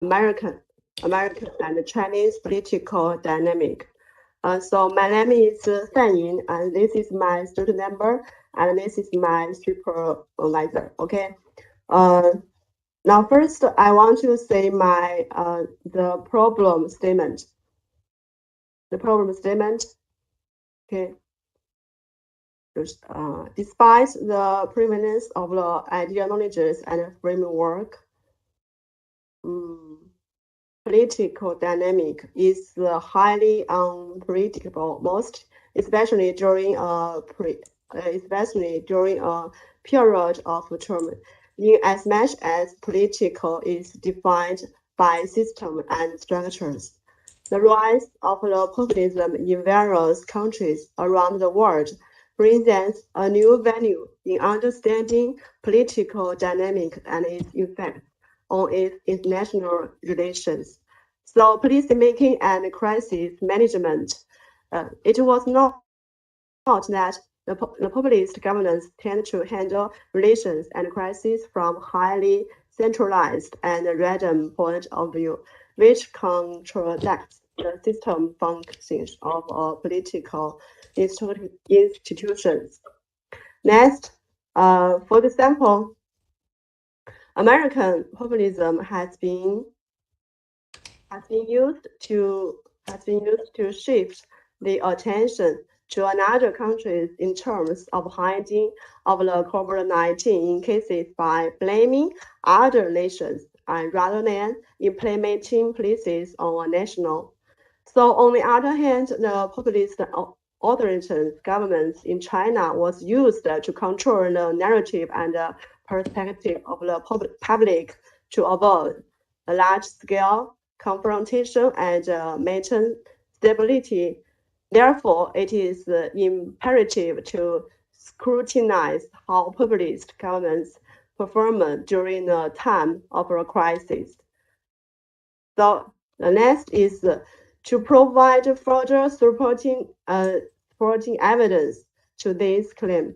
American and Chinese political dynamic. So my name is Fan Yin, and this is my student number, and this is my supervisor. Okay. Now first I want to say my the problem statement. The problem statement. Okay. Despite the prevalence of the idea knowledges and framework, political dynamic is highly unpredictable, especially during a period of term, in as much as political is defined by system and structures. The rise of the populism in various countries around the world presents a new value in understanding political dynamic and its effect on its international relations. So policymaking and crisis management, it was not that the populist governments tend to handle relations and crises from highly centralized and random point of view, which contradicts the system functions of political institutions. Next, for example, American populism has been used to shift the attention to another countries in terms of hiding of the COVID-19 cases by blaming other nations and rather than implementing policies on a national. So on the other hand, the populist authoritarian governments in China was used to control the narrative and perspective of the public to avoid a large-scale confrontation and maintain stability. Therefore, it is imperative to scrutinize how populist governments perform during the time of a crisis. So the next is to provide further supporting evidence to this claim,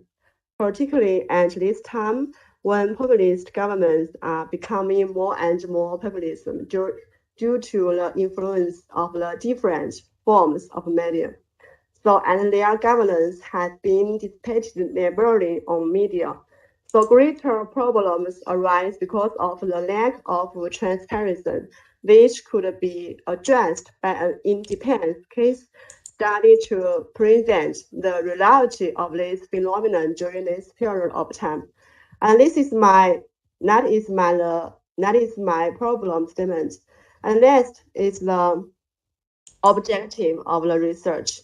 particularly at this time when populist governments are becoming more and more populist due to the influence of the different forms of media. So, and their governance has been dissipated liberally on media. So greater problems arise because of the lack of transparency, which could be addressed by an independent case study to present the reality of this phenomenon during this period of time. And that is my problem statement. And next is the objective of the research.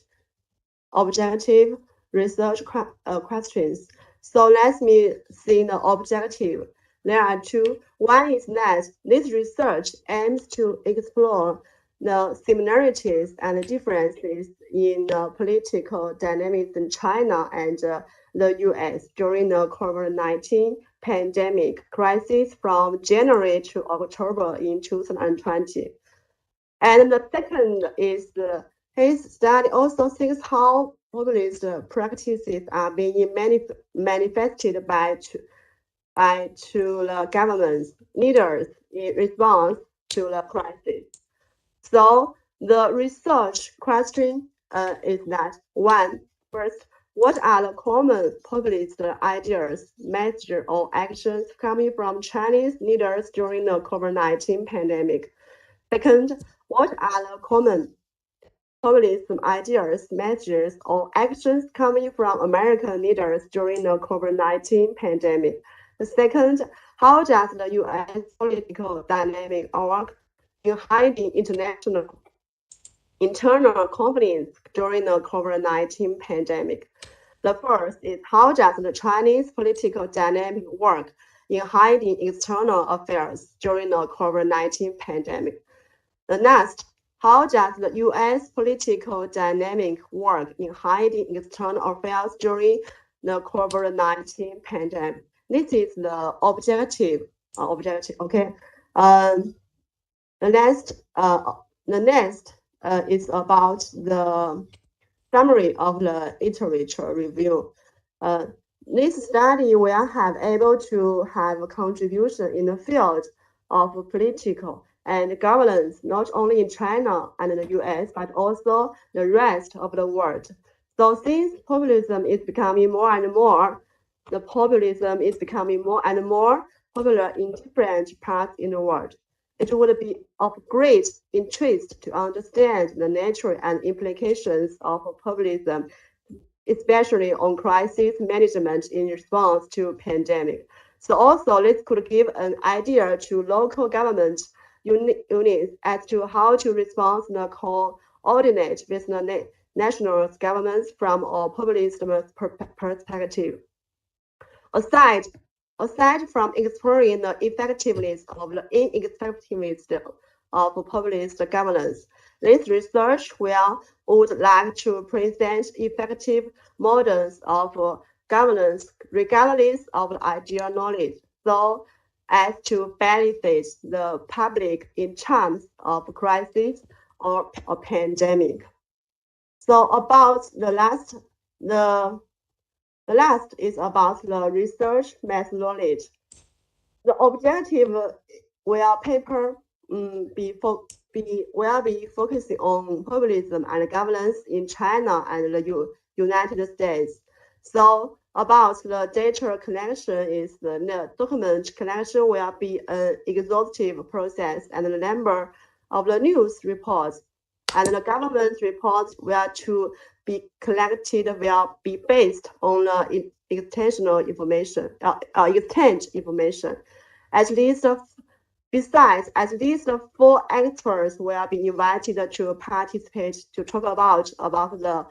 Objective research questions. So let me see the objective. There are two. One is that this research aims to explore the similarities and differences in the political dynamics in China and the US during the COVID-19 pandemic crisis from January to October in 2020. And the second is his study also sees how populist practices are being manifested by the government's leaders in response to the crisis. So the research question is that first, what are the common populist ideas, messages, or actions coming from Chinese leaders during the COVID-19 pandemic? Second, what are the common populist ideas, messages, or actions coming from American leaders during the COVID-19 pandemic? The second, how does the U.S. political dynamic work in hiding internal conflicts during the COVID-19 pandemic? The first is how does the Chinese political dynamic work in hiding external affairs during the COVID-19 pandemic? The next, how does the U.S. political dynamic work in hiding external affairs during the COVID-19 pandemic? This is the objective. Okay. The next is about the summary of the literature review. This study will have able to have a contribution in the field of political and governance, not only in China and the US, but also the rest of the world. So since populism is becoming more and more, the populism is becoming more and more popular in different parts in the world. It would be of great interest to understand the nature and implications of populism, especially on crisis management in response to pandemic. So also, this could give an idea to local government units as to how to respond and coordinate with the national governments from a populist perspective. Aside, aside from exploring the effectiveness of the ineffectiveness of populist governance, this research would like to present effective models of governance regardless of the ideal knowledge, so as to benefit the public in times of crisis or a pandemic. So about the last is about the research methodology. The objective paper will be focusing on populism and governance in China and the United States. So about the data collection is the document collection will be an exhaustive process, and the number of the news reports and the government reports will to be collected will be based on the extensional information, exchange information. At least Besides, at least 4 experts will be invited to participate to talk about the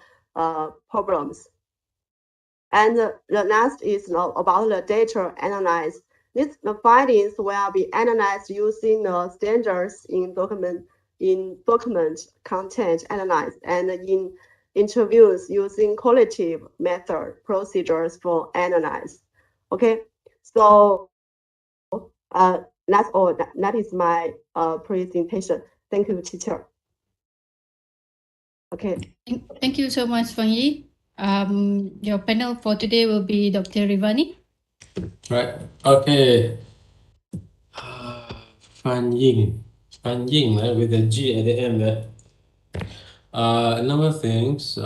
problems. And the next is about the data analysis. The findings will be analyzed using the standards in document content analysis and in interviews using qualitative method procedures for analysis. Okay, so that's all. That is my presentation. Thank you, teacher. Okay. Thank you so much, Fang Yi. Your panel for today will be Dr. Rivani. Right. Okay. Fan Ying, with a G at the end. A number of things.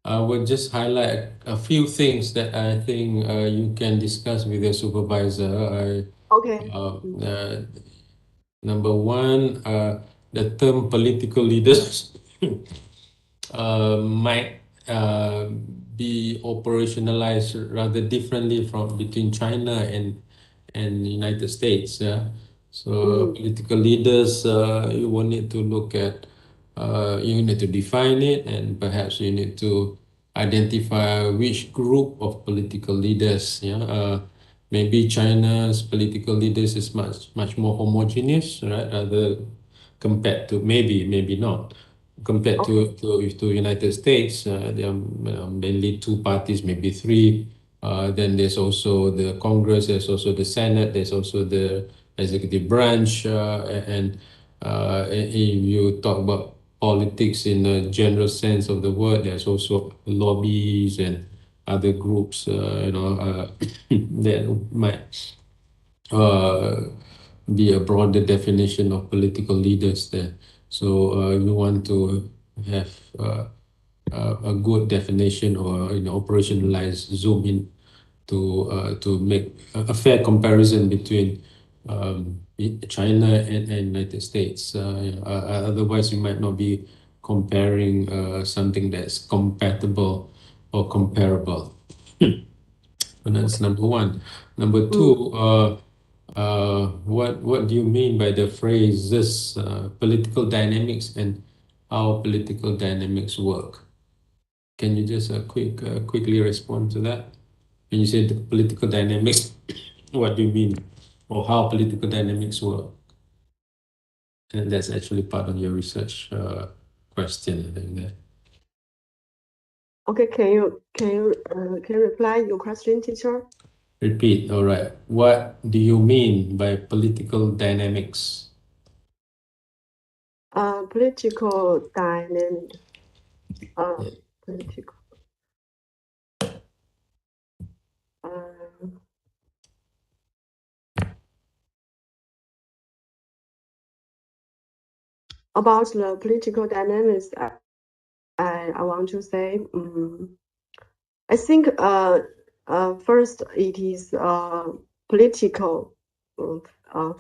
I would just highlight a few things that I think you can discuss with your supervisor. Okay. Number one, the term political leaders might be operationalized rather differently from between China and the United States. Yeah. So political leaders, you will need to look at, you need to define it, and perhaps you need to identify which group of political leaders. Yeah. Maybe China's political leaders is much more homogeneous, right? Rather compared to maybe not compared to United States. There are mainly two parties, maybe three. Then there's also the Congress, there's also the Senate, there's also the executive branch, and if you talk about politics in a general sense of the word, there's also lobbies and other groups, that might be a broader definition of political leaders there. So you want to have a good definition, or operationalize, zoom in to make a fair comparison between China and United States. Otherwise, you might not be comparing something that's compatible or comparable. And that's number one. Number two, what do you mean by the phrases political dynamics and how political dynamics work? Can you just quickly respond to that? When you say the political dynamics, what do you mean, or how political dynamics work? And that's actually part of your research question, I think. That. Okay, can you reply your question, teacher? Repeat. All right. What do you mean by political dynamics? Political dynamics. Political. about the political dynamics, I want to say, I think first it is political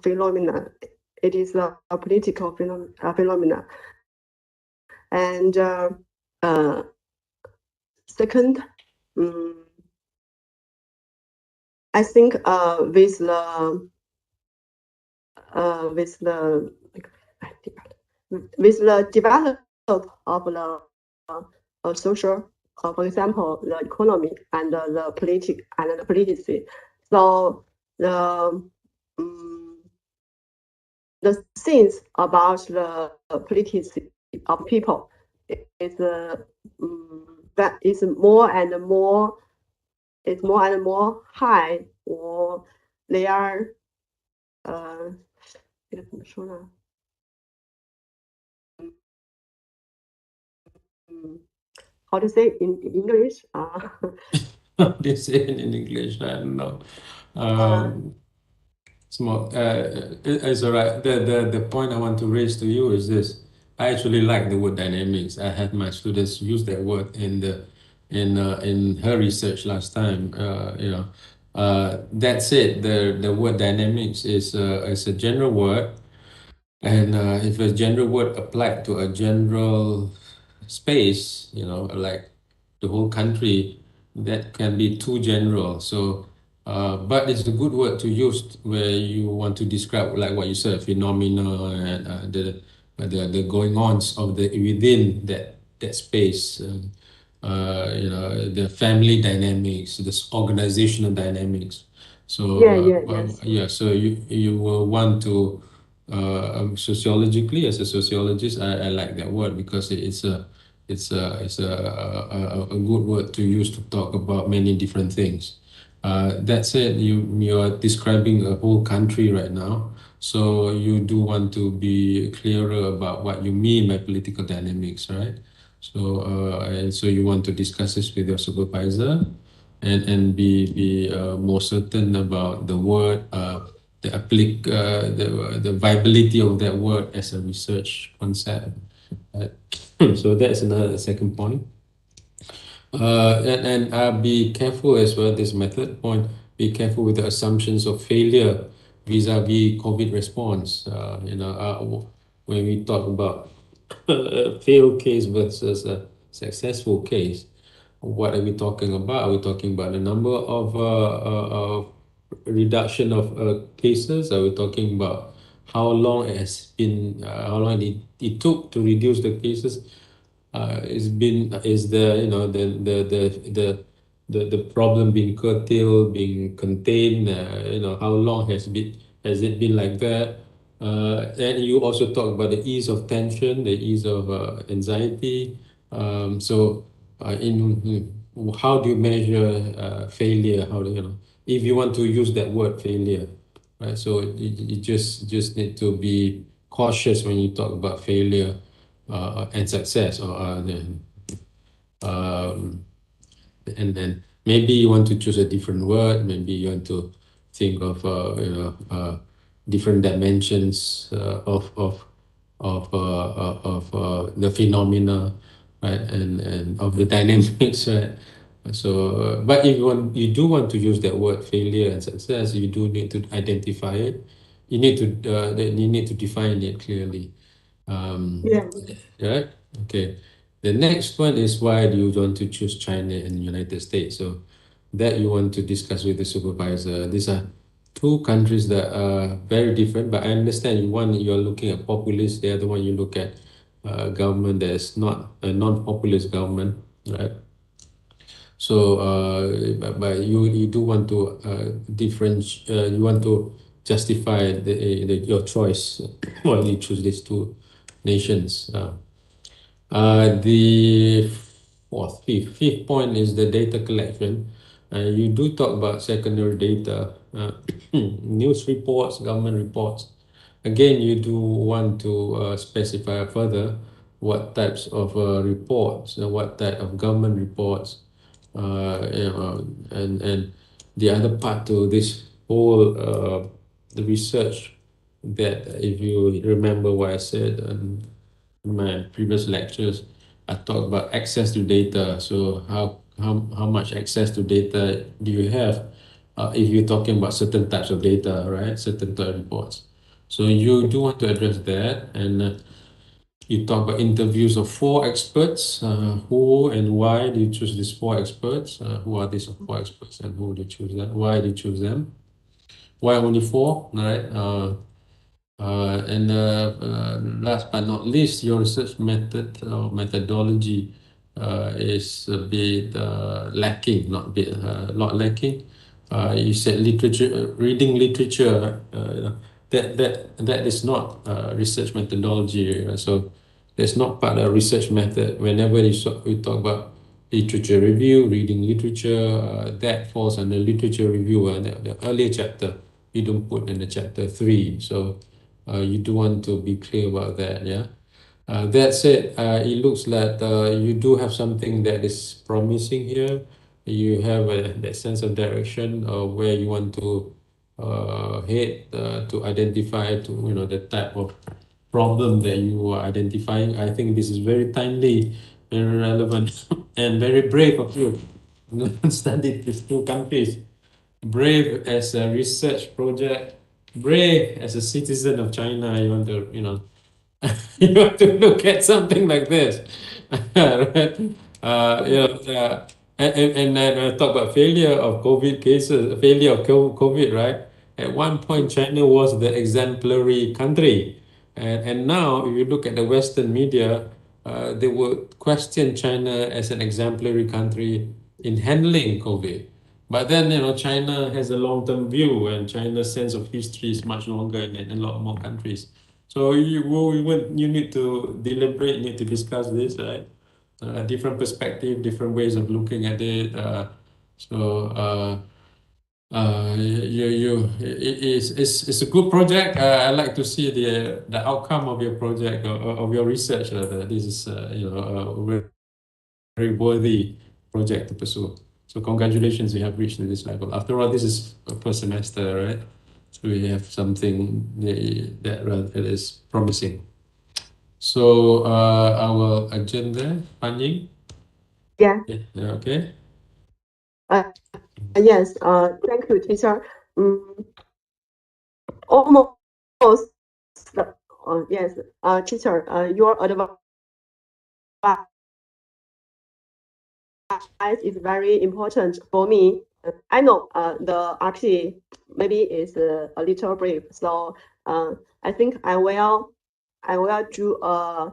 phenomena. It is a political phenomena, and second, I think with the development of the social, for example, the economy and the policy. So the things about the policy of people is that is more and more high, or they are 这个怎么说呢？how to say in English? How do you say it in English? I don't know. Small. It's all right. The point I want to raise to you is this. I actually like the word dynamics. I had my students use that word in her research last time. That's it. The word dynamics is a general word, and if a general word applied to a general space, like the whole country, that can be too general. So, but it's a good word to use where you want to describe, like what you said, phenomena and the going ons of the within that space. The family dynamics, this organizational dynamics. So yes. yeah, so you will want to sociologically, as a sociologist, I like that word because it's a good word to use to talk about many different things. That said, you're describing a whole country right now, so you do want to be clearer about what you mean by political dynamics, right? So and so you want to discuss this with your supervisor, and be more certain about the word, the viability of that word as a research concept. Right? So that's another second point. And be careful as well. This method point. Be careful with the assumptions of failure vis-a-vis COVID response. When we talk about a failed case versus a successful case, what are we talking about? Are we talking about the number of reduction of cases? Are we talking about how long it has been, how long it took to reduce the cases? Is the problem being curtailed, being contained? How long has it been like that? And you also talk about the ease of tension, the ease of anxiety. How do you measure failure? How do if you want to use that word failure, right? So you just need to be cautious when you talk about failure and success, or um, and then maybe you want to choose a different word. Maybe you want to think of different dimensions of the phenomena, right, and of the dynamics, right. So, but if you do want to use that word failure and success, you do need to identify it. You need to define it clearly. Yeah. Right? Okay. The next one is why do you want to choose China and United States? So that you want to discuss with the supervisor. These are two countries that are very different, but I understand one you're looking at populist, the other one you look at government that's not a non-populist government, right? So, but you do want to you want to justify your choice while you choose these two nations. The fifth point is the data collection. You do talk about secondary data, news reports, government reports. Again, you do want to specify further what types of reports, what type of government reports, and the other part to this whole the research, that if you remember what I said, in my previous lectures, I talked about access to data. So how much access to data do you have if you're talking about certain types of data, right? Certain type of reports. So you do want to address that, and you talk about interviews of four experts. Who and why do you choose these four experts? Who are these four experts, and who do you choose them? Why do you choose them? Why only four? Right? Last but not least, your research method or methodology is a bit lacking, not bit, lot lacking. You said literature, reading literature. That is not research methodology. So that's not part of research method. Whenever we talk about literature review, reading literature, that falls under literature review. The earlier chapter, you don't put in the chapter 3. So you do want to be clear about that, yeah. That said, it looks like you do have something that is promising here. You have that sense of direction of where you want to head to identify the type of problem that you are identifying. I think this is very timely, very relevant, and very brave of you. Studied these two countries. Brave as a research project, brave as a citizen of China. You want to, you have to look at something like this, right? And then talk about failure of COVID cases, failure of COVID, right? At one point, China was the exemplary country, and now if you look at the Western media, they would question China as an exemplary country in handling COVID. But then, China has a long-term view, and China's sense of history is much longer than a lot more countries. So you need to deliberate, you need to discuss this, right? Different perspective, different ways of looking at it. It's a good project. I like to see the outcome of your project, of your research. This is a very worthy project to pursue. So congratulations, you have reached this level. After all, this is a first semester, right? So we have something that is promising. So I will adjourn there. Pan Ying? Yeah. Yeah, okay. Yes. Thank you, teacher. Almost. Yes. Teacher. Your advice is very important for me. I know the RP maybe is a little brief, so I think I will do a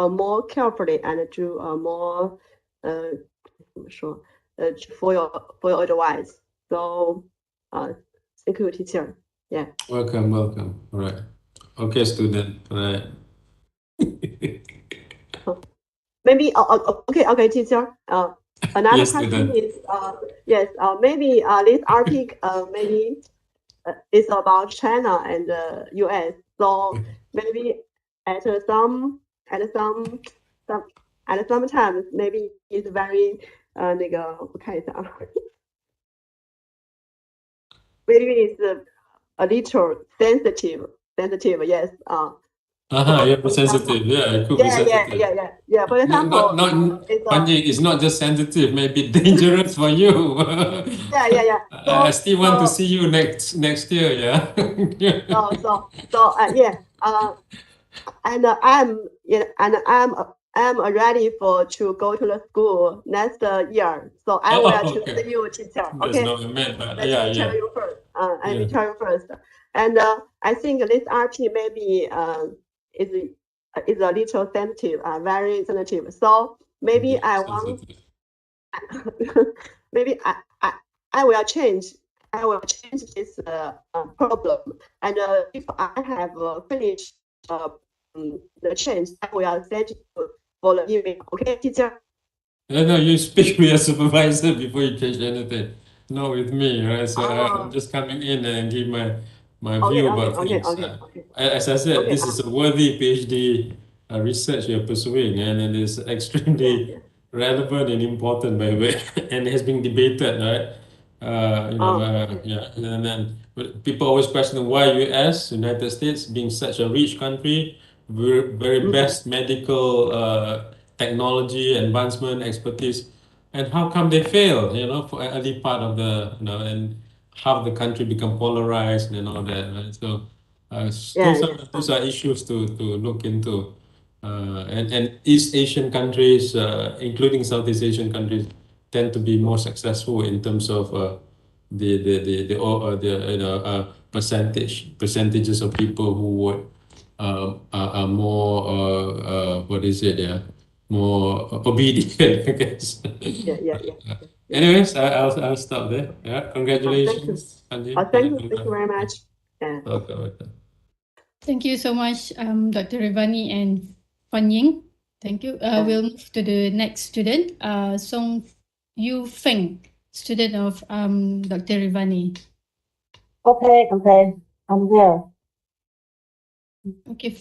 more carefully and do a more for your advice. So thank you, teacher. Yeah. Welcome. All right. Okay, student. All right. Maybe okay, teacher. Another Yes, question student. is yes, maybe this article maybe is about China and US. So maybe at some times maybe it's very 那个我看一下啊 maybe it's a little sensitive. Yes. Yeah, For sensitive. example, Yeah, it could be sensitive. For example, it's Pan Ying, it's not just sensitive, maybe dangerous for you. yeah. I still want to see you next year, yeah. Yeah. And I'm ready to go to the school next year. So I will choose Okay. you, teacher. That's Okay. not meant, but Let yeah, me tell yeah. you first. Let me Yeah. tell you first. And I think this RP maybe is a little sensitive, very sensitive. So maybe Yeah, I want maybe I will change. I will change this problem. And if I have finished the change, I will send you for the email. Okay, teacher? No, you speak with your supervisor before you change anything. Not with me, right? So I'm just coming in and give my view about things. As I said, this is a worthy PhD research you're pursuing, and it is extremely relevant and important, by the way, and it has been debated, right? Yeah, and then people always question why US, United States, being such a rich country, very best medical technology, advancement, expertise, and how come they fail? For early part of the and how the country become polarized and all that. Right? So those are issues to look into. And East Asian countries, including Southeast Asian countries, tend to be more successful in terms of the percentages of people who would are more what is it? Yeah, more obedient, I guess. Yeah. Anyways, I'll stop there. Yeah, congratulations, Anji. Thank you very much. Yeah. Welcome. Thank you so much, Dr. Rivani and Fan Ying. Thank you. We'll move to the next student, Song Yu Feng, student of Dr. Rivani. Okay, I'm here. Okay,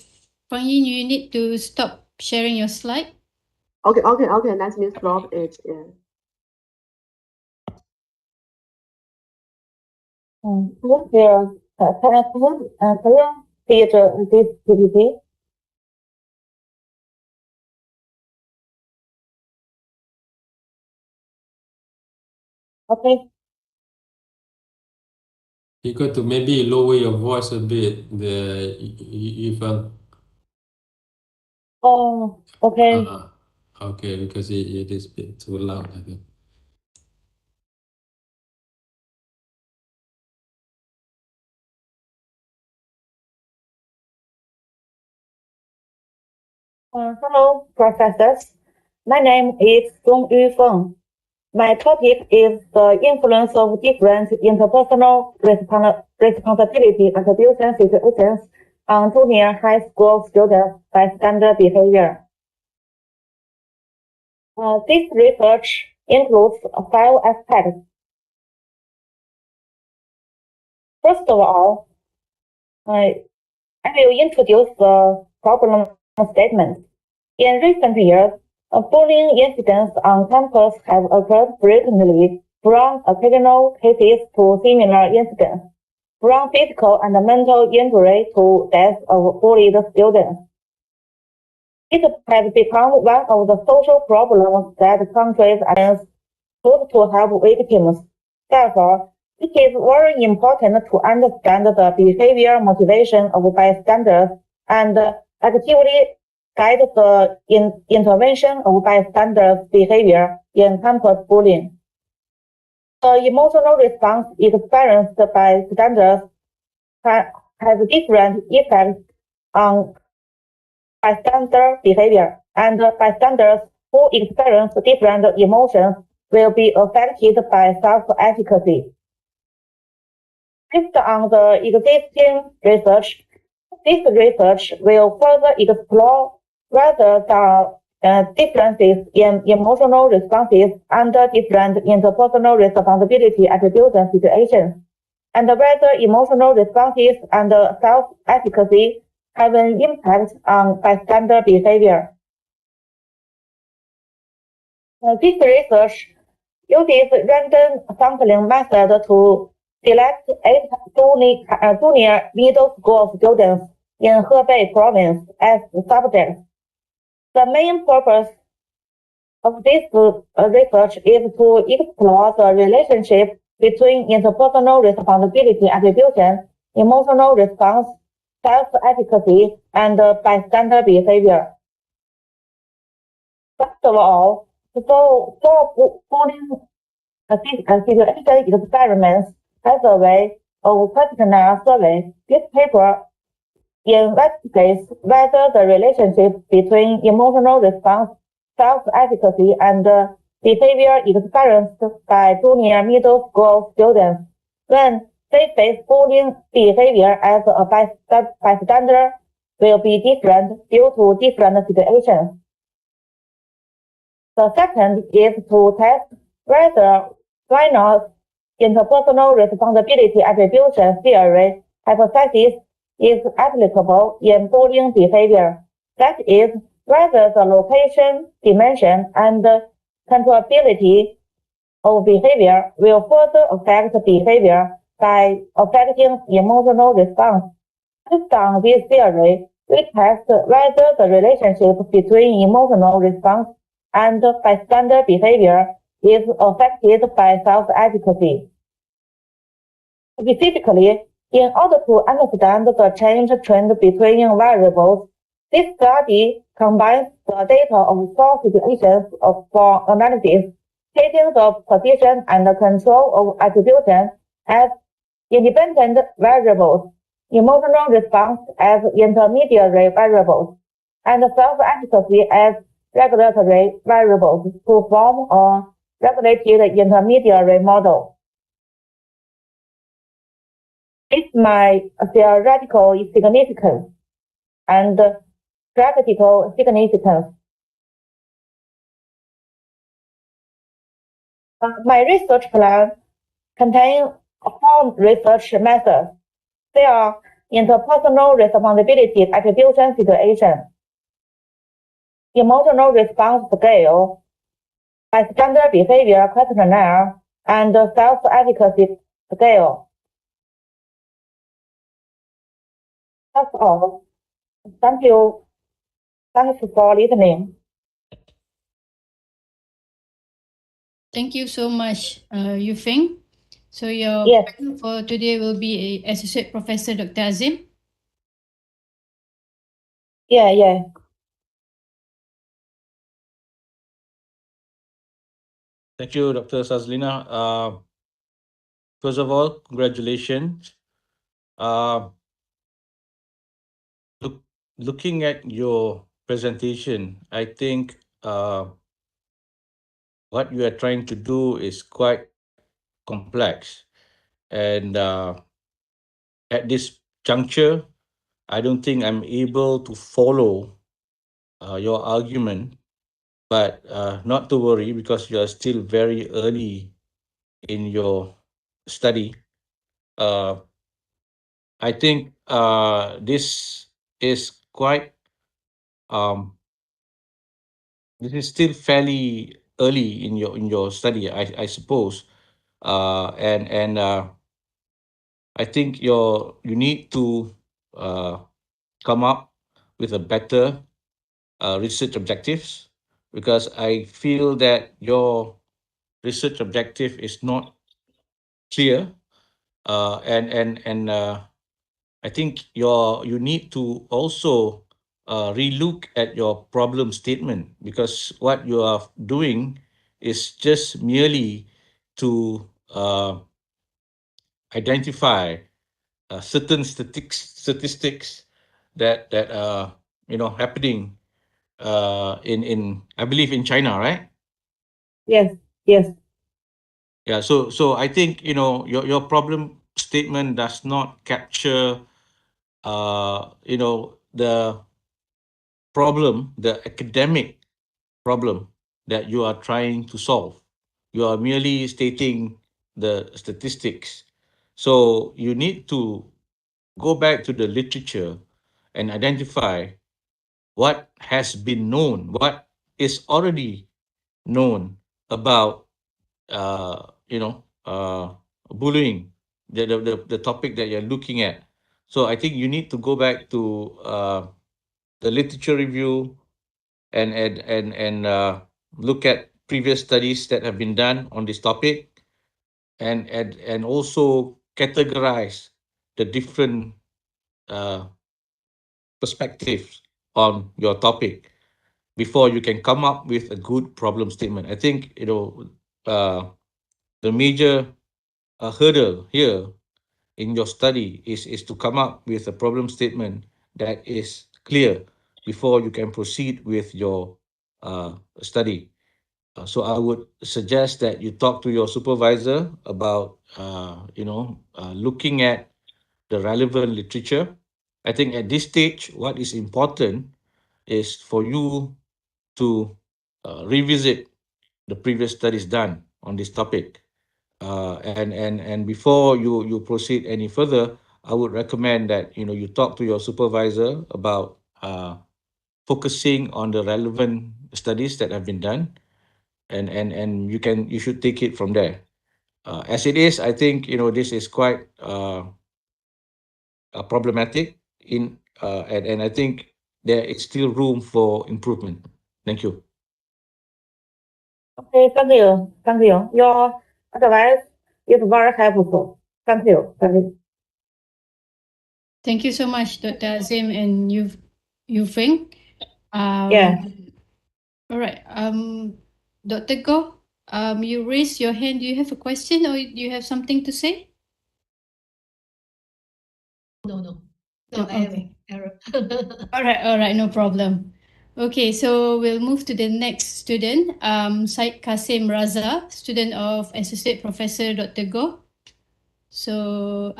Fan Ying, you need to stop sharing your slide. Okay. Let me stop it. Yeah. Here, can you see this PPT? Okay. You got to maybe lower your voice a bit. Even. Oh, okay. Okay, because it is a bit too loud, I think. Hello, professors. My name is Song Yu Feng. My topic is the influence of different interpersonal responsibility attribution situations on junior high school students' bystander behavior. This research includes 5 aspects. First of all, I will introduce the problem statement. In recent years, bullying incidents on campus have occurred frequently, from occasional cases to similar incidents, from physical and mental injury to death of bullied students. It has become one of the social problems that countries are put to help victims. Therefore, it is very important to understand the behavior motivation of bystanders and actively guide the intervention of bystanders' behavior in campus bullying. The emotional response experienced by bystanders has different effects on bystander behavior, and bystanders who experience different emotions will be affected by self-efficacy. Based on the existing research, this research will further explore whether the differences in emotional responses under different interpersonal responsibility attribution situations, and whether emotional responses and self-efficacy have an impact on bystander behavior. This research uses random sampling method to select 8 junior middle school students in Hebei province as subjects. The main purpose of this research is to explore the relationship between interpersonal responsibility attribution, emotional response, self-efficacy, and bystander behavior. First of all, for bullying situation experiments as a way of questionnaire survey, this paper investigates whether the relationship between emotional response, self-efficacy, and behavior experienced by junior middle school students when they face bullying behavior as a bystander will be different due to different situations. The second is to test whether why not interpersonal responsibility attribution theory hypothesis is applicable in bullying behavior. That is, whether the location, dimension, and controllability of behavior will further affect behavior by affecting emotional response. Based on this theory, we test whether the relationship between emotional response and bystander behavior is affected by self-efficacy. Specifically, in order to understand the change trend between variables, this study combines the data of four situations for analysis, taking the position and the control of attribution as independent variables, emotional response as intermediary variables, and self-efficacy as regulatory variables to form a regulated intermediary model. It's my theoretical significance and practical significance. My research plan contains four research methods. They are interpersonal responsibility attribution situation, emotional response scale, bystander behavior questionnaire, and self-efficacy scale. That's all. Thank you. Thanks for listening. Thank you so much, Yufeng. So your Yes. partner for today will be Associate Professor Dr. Azim. Yeah. Thank you, Dr. Sazlina. First of all, congratulations. Looking at your presentation, I think what you are trying to do is quite complex. And at this juncture, I don't think I'm able to follow your argument, but not to worry because you are still very early in your study. I think this is quite this is still fairly early in your study, I suppose, and I think you need to come up with a better research objectives, because I feel that your research objective is not clear, and I think you need to also relook at your problem statement, because what you are doing is just merely to identify certain statistics that are happening in I believe in China, right? Yes. Yeah. So I think your problem statement does not capture the problem, the academic problem that you are trying to solve. You are merely stating the statistics. So you need to go back to the literature and identify what has been known, what is already known about bullying, the topic that you're looking at. So I think you need to go back to the literature review and look at previous studies that have been done on this topic, and also categorize the different uh, perspectives on your topic before you can come up with a good problem statement. I think the major hurdle here in your study is to come up with a problem statement that is clear before you can proceed with your study. So I would suggest that you talk to your supervisor about looking at the relevant literature. I think at this stage, what is important is for you to revisit the previous studies done on this topic. And before you proceed any further, I would recommend that you talk to your supervisor about focusing on the relevant studies that have been done, and you should take it from there. As it is, I think this is quite problematic in and I think there is still room for improvement. Thank you. Okay, thank you. Thank you. Your advice is very helpful. Thank you. Thank you. Thank you so much, Dr. Azim and Yufeng. Yeah. All right. Dr. Go, you raised your hand. Do you have a question or do you have something to say? No, Okay. error. All right, no problem. Okay, so we'll move to the next student, Syed Kasim Raza, student of Associate Professor Dr. Go. So,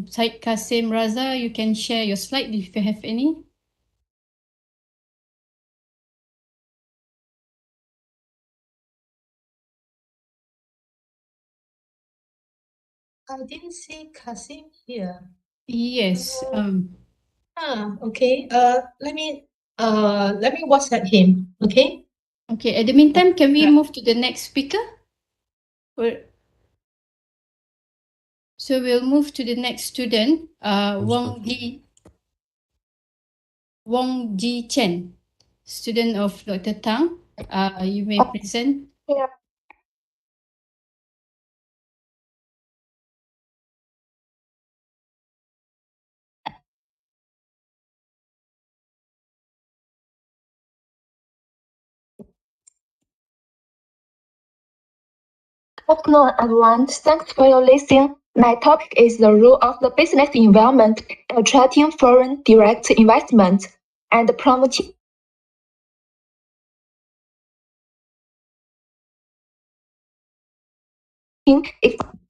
Syed Kasim Raza, you can share your slide if you have any. I didn't see Kasim here. Yes. Okay. Let me WhatsApp him. Okay. Okay. At the meantime, can we move to the next speaker? So we'll move to the next student, Wong Ji Chen, student of Dr. Tang. You may present. Yeah. Good afternoon, everyone. Thanks for your listening. My topic is the role of the business environment in attracting foreign direct investment and promoting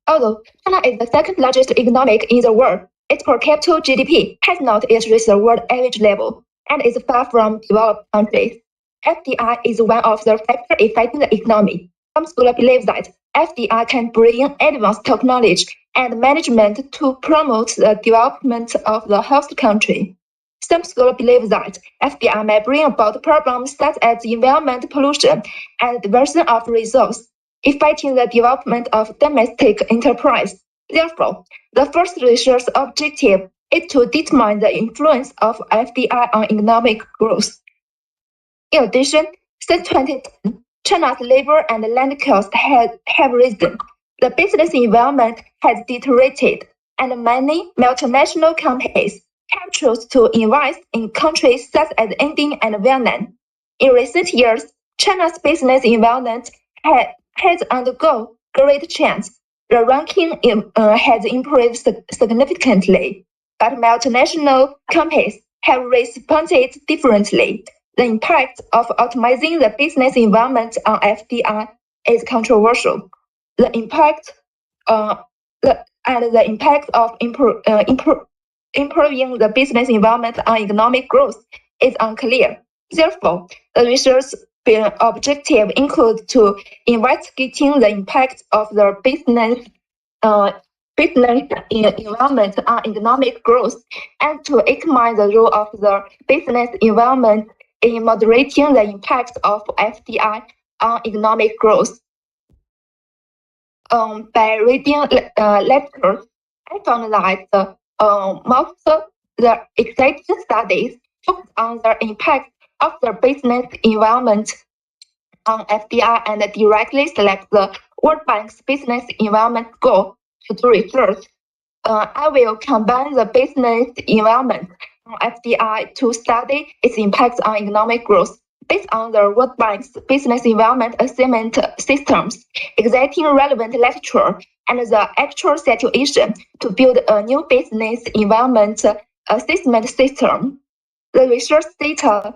although China is the second largest economic in the world, its per capita GDP has not yet reached the world average level and is far from developed countries. FDI is one of the factors affecting the economy. Some scholars believe that FDI can bring advanced technology and management to promote the development of the host country. Some scholars believe that FDI may bring about problems such as environment pollution and diversion of resources, affecting the development of domestic enterprise. Therefore, the first research objective is to determine the influence of FDI on economic growth. In addition, since 2010, China's labor and land costs have risen. The business environment has deteriorated, and many multinational companies have chosen to invest in countries such as India and Vietnam. In recent years, China's business environment has undergone great change. The ranking has improved significantly, but multinational companies have responded differently. The impact of optimizing the business environment on FDI is controversial. The impact of improving the business environment on economic growth is unclear. Therefore, the research objective includes to investigating the impact of the business environment on economic growth and to examine the role of the business environment in moderating the impact of FDI on economic growth. By reading lectures, I found that most of the exciting studies focus on the impact of the business environment on FDI and directly select the World Bank's business environment goal to do research. I will combine the business environment on FDI to study its impact on economic growth based on the World Bank's business environment assessment systems, exciting relevant literature, and the actual situation to build a new business environment assessment system. The research data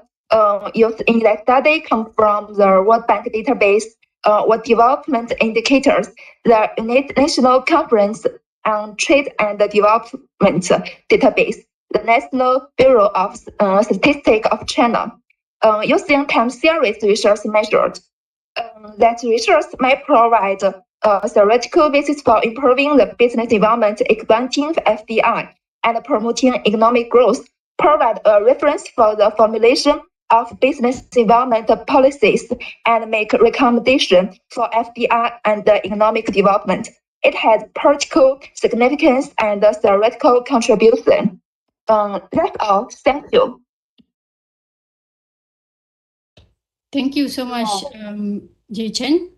used in that study come from the World Bank database, World Development Indicators, the International Conference on Trade and Development database, the National Bureau of Statistics of China, using time series research measures. That research may provide a theoretical basis for improving the business environment, expanding FDI, and promoting economic growth, provide a reference for the formulation of business environment policies, and make recommendations for FDI and economic development. It has practical significance and theoretical contribution. That's all. Thank you. Thank you so much, Jay Chen.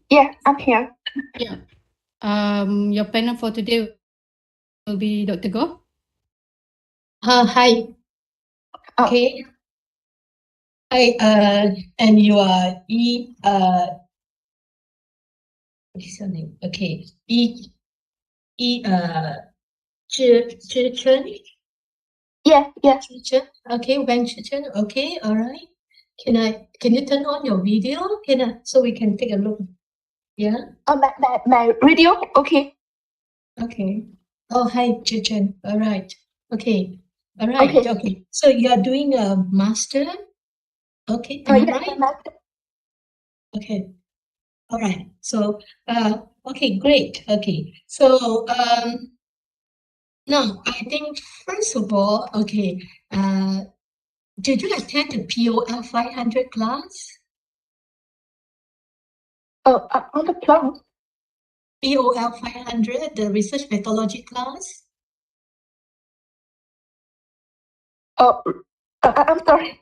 Yeah, I'm here. Yeah. Your panel for today will be Dr. Go. Hi. Okay. Hi, and you are what is your name? Okay. Zhi Chen. Yeah. Zhi Chen. Okay, Wang Zhi Chen. Okay, all right. Can you turn on your video? So we can take a look. Yeah. My radio. Okay. Okay. Oh, hi, Zhi Chen. All right. Okay. All right. Okay. Okay. So you are doing a master. Okay. Am I Yeah, right? Okay. All right. So, okay, great. Okay. So, now I think first of all, okay, did you attend the POL 500 class? On the plan. POL 500, the research methodology class? I'm sorry.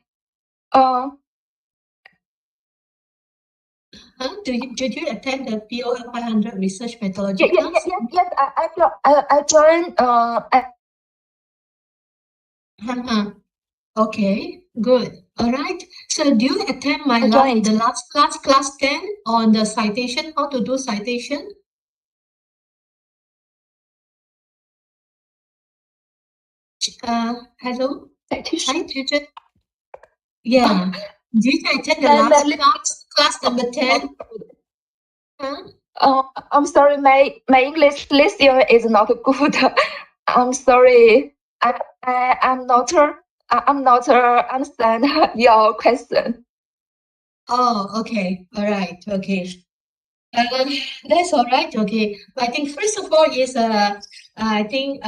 Did you attend the POL 500 research methodology class? Yes. I joined. Okay, good. All right. So do you attend my I joined. the last class 10 on the citation, how to do citation? Hello? Citation. Hi, Jujun. Yeah. Did you attend the last class number 10? Huh? I'm sorry, my English listening is not good. I'm sorry. I'm not understand your question. Oh, okay. All right. Okay. That's all right. Okay. I think first of all is I think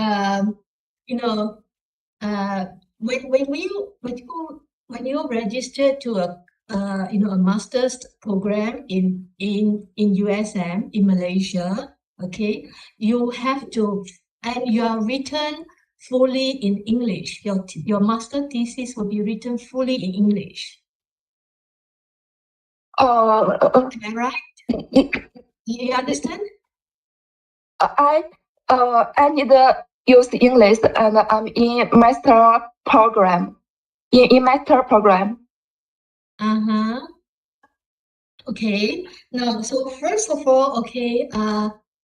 you know when you register to a a master's program in USM in Malaysia, okay, you have to, and you are written fully in English. Your master thesis will be written fully in English. Am I right? You understand? I need to use English, and I'm in master program. In master program. Okay. Now, so first of all, okay,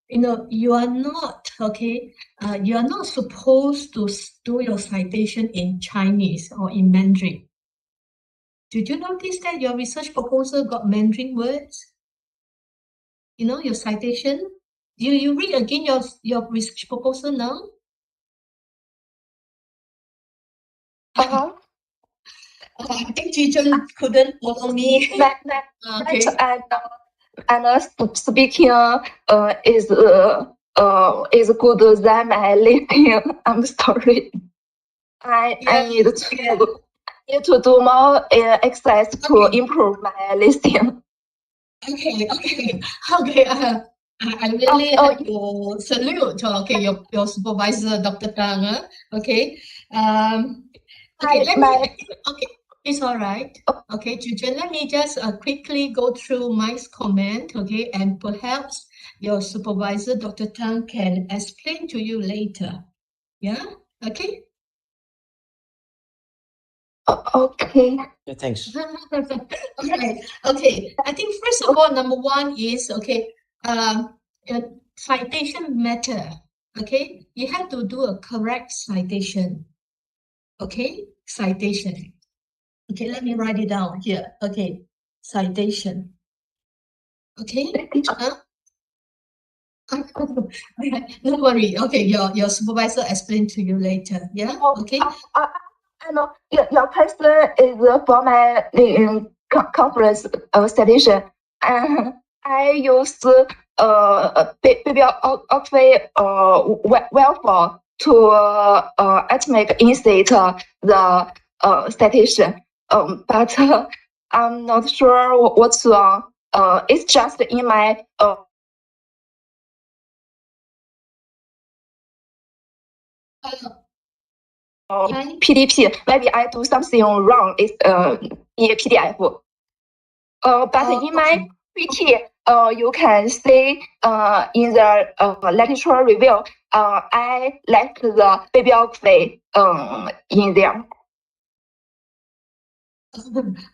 you are not, okay, you are not supposed to do your citation in Chinese or in Mandarin. Did you notice that your research proposal got Mandarin words? Your citation? You read again your research proposal now? I think teacher couldn't follow me. Okay. And speaking is good than my listening. I'm sorry. I need to do more exercise to improve my listening. Okay. I really have to salute. Okay, your supervisor, Dr. Tang. Okay. Okay. Okay. It's all right. Okay, Jujen, let me just quickly go through my comment. Okay, and perhaps your supervisor, Dr. Tang, can explain to you later. Yeah. Okay. Okay. Yeah, thanks. All right. Okay. I think first of all, number one is okay. Citation matter. Okay, you have to do a correct citation. Okay, citation. Okay, let me write it down here. Okay, citation. Okay. Don't worry. Okay, your supervisor explain to you later. Yeah. Okay. I know your question is for my conference citation. I use bibliography welfare to estimate instate the citation. But I'm not sure what's wrong. It's just in my PDP. Maybe I do something wrong in PDF. But in my PT, you can see in the literature review, I left the bibliography in there.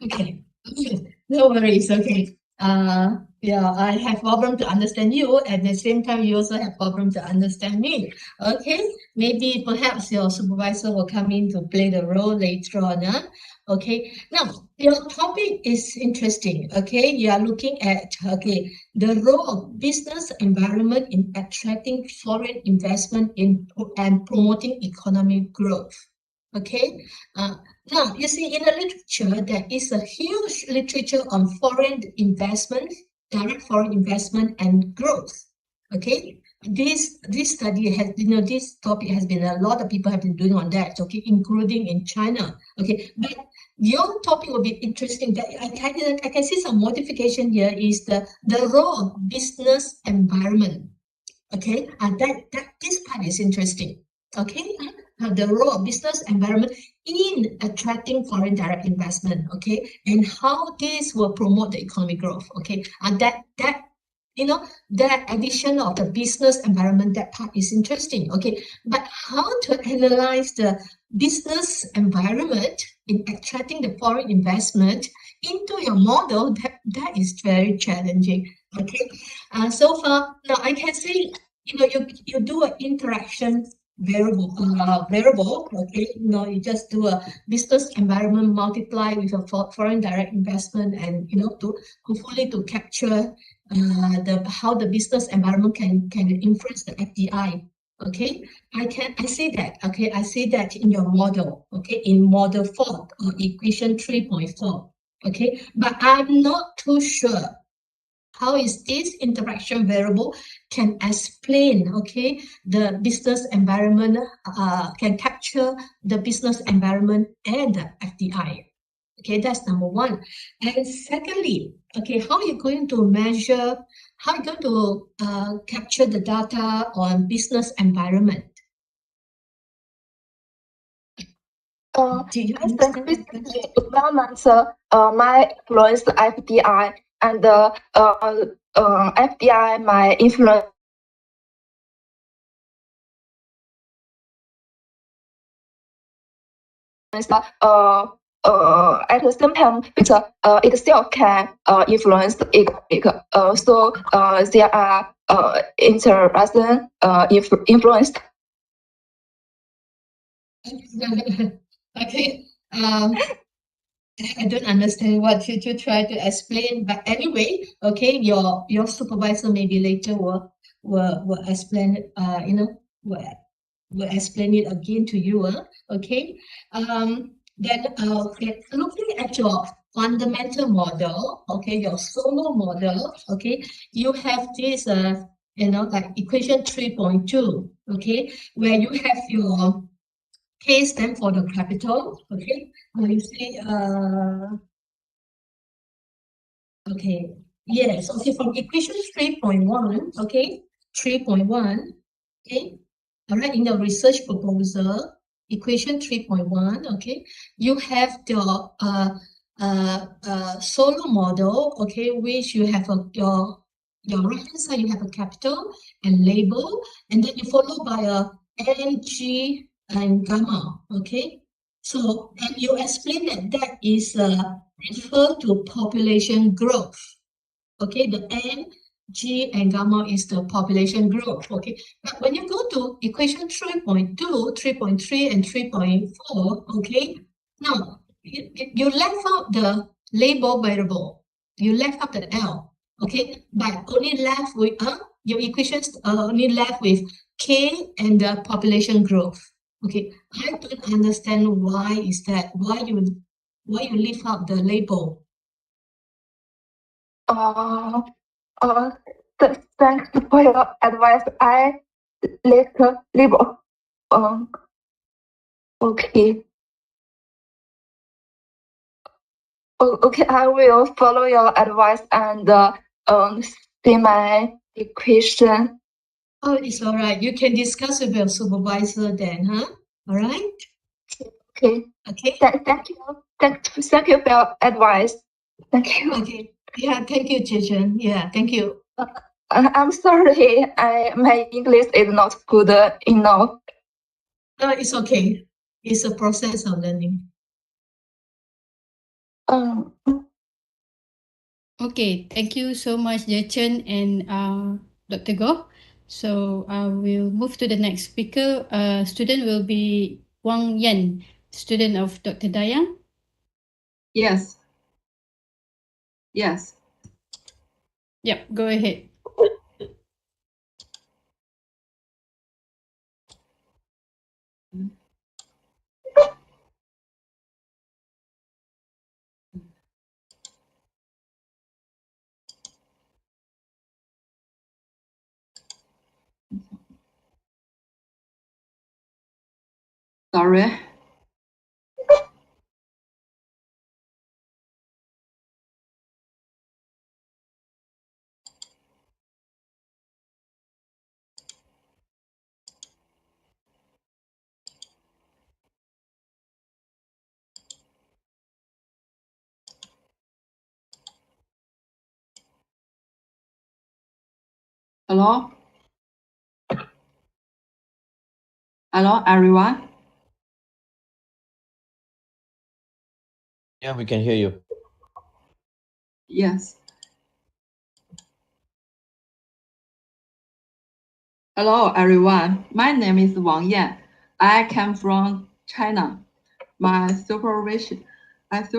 Okay. No worries. Okay. Yeah, I have problem to understand you. At the same time, you also have problem to understand me. Okay. Maybe perhaps your supervisor will come in to play the role later on. Okay. Now, your topic is interesting. Okay. You are looking at, okay, the role of business environment in attracting foreign investment and promoting economic growth. Okay. Now, you see, in the literature, there is a huge literature on foreign investment, direct foreign investment, and growth. Okay, this study has, this topic has been, a lot of people have been doing on that. Okay, including in China. Okay, but your topic will be interesting. That I can see some modification here is the role of business environment. Okay, and this part is interesting. Okay, the role of business environment in attracting foreign direct investment, okay, and how this will promote the economic growth, okay, and that addition of the business environment, that part is interesting, okay, but how to analyze the business environment in attracting the foreign investment into your model, that is very challenging, okay. So far, now I can see, you do an interaction variable, okay, you just do a business environment multiply with a foreign direct investment, and to hopefully to capture how the business environment can influence the FDI. Okay, I see that. Okay, I see that in your model. Okay, in model 4 or equation 3.4. Okay, but I'm not too sure how is this interaction variable can explain, okay, the business environment, can capture the business environment and the FDI. Okay, that's number one. And secondly, okay, how are you going to measure, how are you going to capture the data on business environment? Do you I think understand business environment might influence the FDI, and FDI might influence at the same time, it itself can influence the economic. So there are interaction influence. Okay. I don't understand what you try to explain, but anyway, okay, your supervisor maybe later will explain, will explain it again to you, okay. Then looking at your fundamental model, okay, your solo model, okay, you have this like equation 3.2, okay, where you have your K stand for the capital, okay. You see, okay, yes, okay, from equation 3.1, okay, 3.1, okay, all right, in the research proposal, equation 3.1, okay, you have the solo model, okay, which you have your right hand side, you have a capital and label, and then you follow by a N, G, and gamma, okay. So, and you explain that is refer to population growth, okay. The N, G, and gamma is the population growth, okay. But when you go to equation 3.2, 3.3, and 3.4, okay, now you left out the label variable, you left out the L, okay, but only left with your equations only left with K and the population growth. Okay, I don't understand why is that, why you leave out the label. Thanks for your advice. I left label. Okay. Okay, I will follow your advice and see my equation. Oh, it's all right. You can discuss with your supervisor then, huh? All right? Okay. Okay. Thank you. Thank you for your advice. Thank you. Okay. Yeah. Thank you, Jichen. Yeah. Thank you. I'm sorry. My English is not good enough. It's okay. It's a process of learning. Okay, thank you so much, Jichen and Dr. Goh. So we'll move to the next speaker. Student will be Wang Yan, student of Dr. Dayang. Yes. Yes. Yep, go ahead. Sorry. Hello? Hello, everyone? Yeah, we can hear you. Yes. Hello, everyone. My name is Wang Yan. I come from China. My supervisor is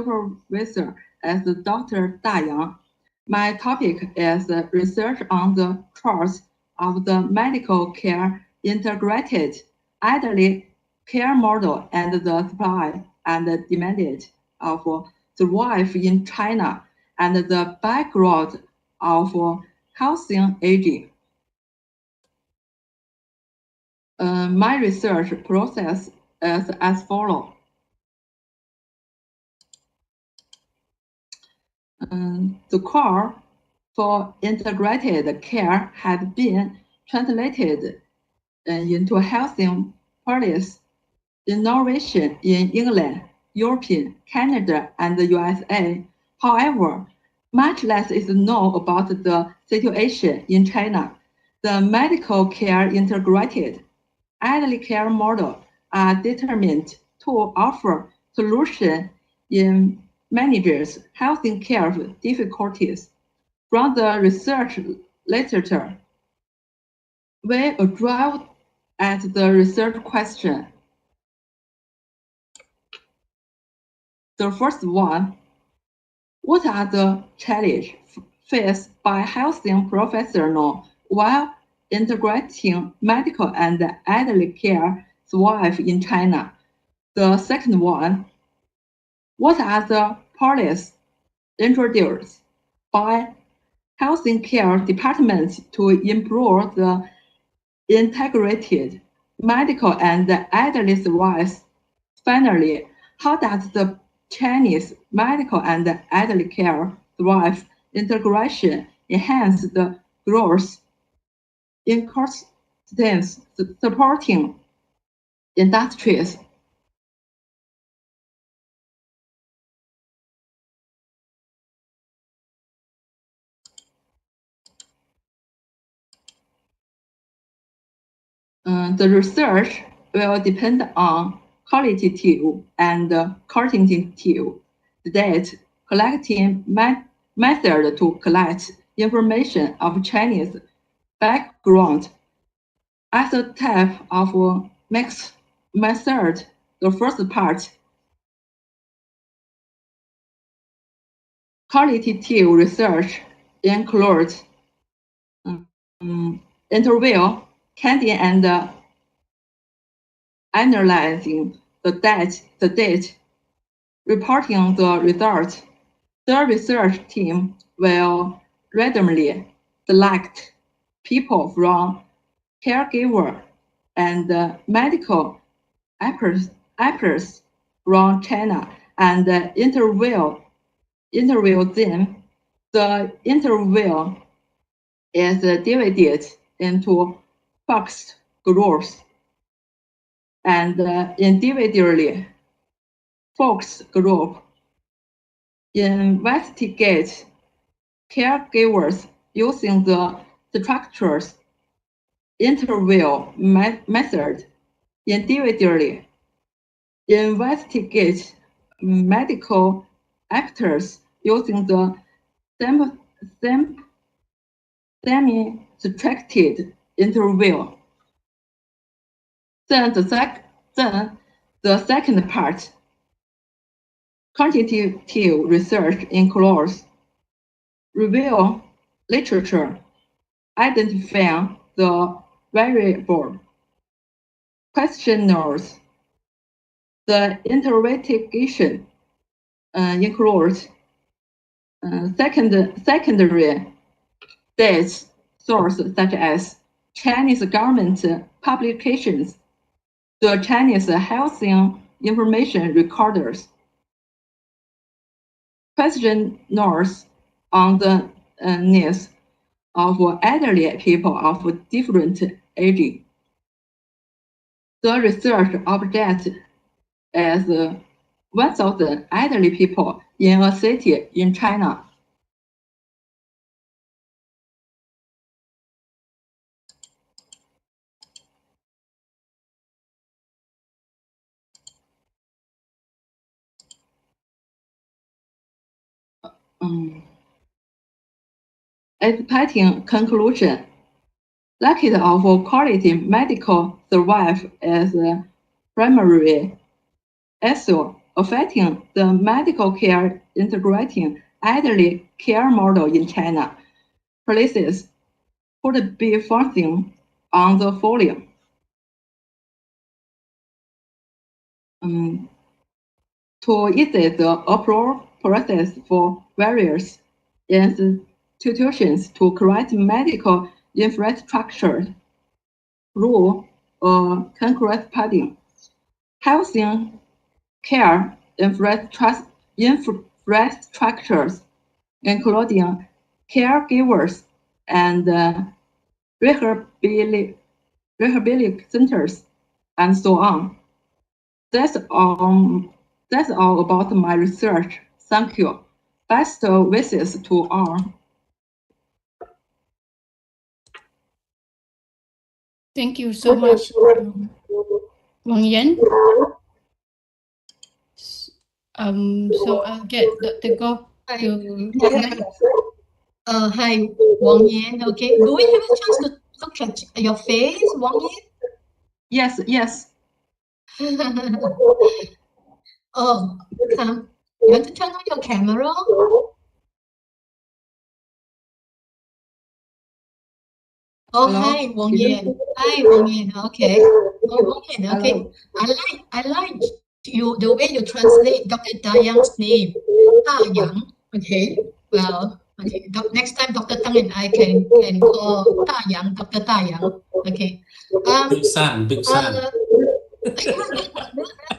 Dr. Dayang. My topic is research on the course of the medical care integrated elderly care model and the supply and demand of the wife in China and the background of housing aging. My research process is as follows. The core for integrated care has been translated into housing policy innovation in England, Europe, Canada, and the USA. However, much less is known about the situation in China. The medical care integrated elderly care model are determined to offer solutions in managers' housing care difficulties. From the research literature, we arrived at the research question. The first one, what are the challenges faced by housing professionals while integrating medical and elderly care thrive in China? The second one, what are the policies introduced by housing care departments to improve the integrated medical and elderly service? Finally, how does the Chinese medical and elderly care thrive integration enhance the growth in ecosystems supporting industries? The research will depend on qualitative and quantitative data collecting method to collect information of Chinese background. As a type of mixed method, the first part, qualitative research, includes interview, counting, and analyzing the data, reporting the results. The research team will randomly select people from caregiver and medical experts from China and interview them. The interview is divided into focus groups and individually focus group investigate caregivers using the structures interview method individually. Investigate medical actors using the semi-structured interview. Then the second part, quantitative research includes review literature, identifying the variable, questionnaires. The interrogation includes secondary data sources such as Chinese government publications, the Chinese health information recorders, questionnaires on the needs of elderly people of different ages. The research object is 1,000 elderly people in a city in China. Expecting conclusion, lack of quality medical service is a primary issue affecting the medical care integrating elderly care model in China. Policies could be focusing on the following. To ease the approval process for various institutions to create medical infrastructure through concurrent funding. Health care infrastructures, including caregivers and rehabilitation centers, and so on. That's all about my research. Thank you. Best wishes to all. Thank you so much, Wang Yan. So I'll get Dr. Goh to Hi, Wang Yan. Okay, do we have a chance to look at your face, Wang Yan? Yes. Oh, you want to turn on your camera? Oh, hello? hi, Wang Yan. Hi, Wang Yan. Okay. Oh, Wang Yan. Okay. I like you the way you translate Dr. Dayang's name, Da Yang. Okay. Well, okay. Next time, Dr. Tang and I can call Da Yang, Dr. Da Yang. Okay. Big Sun.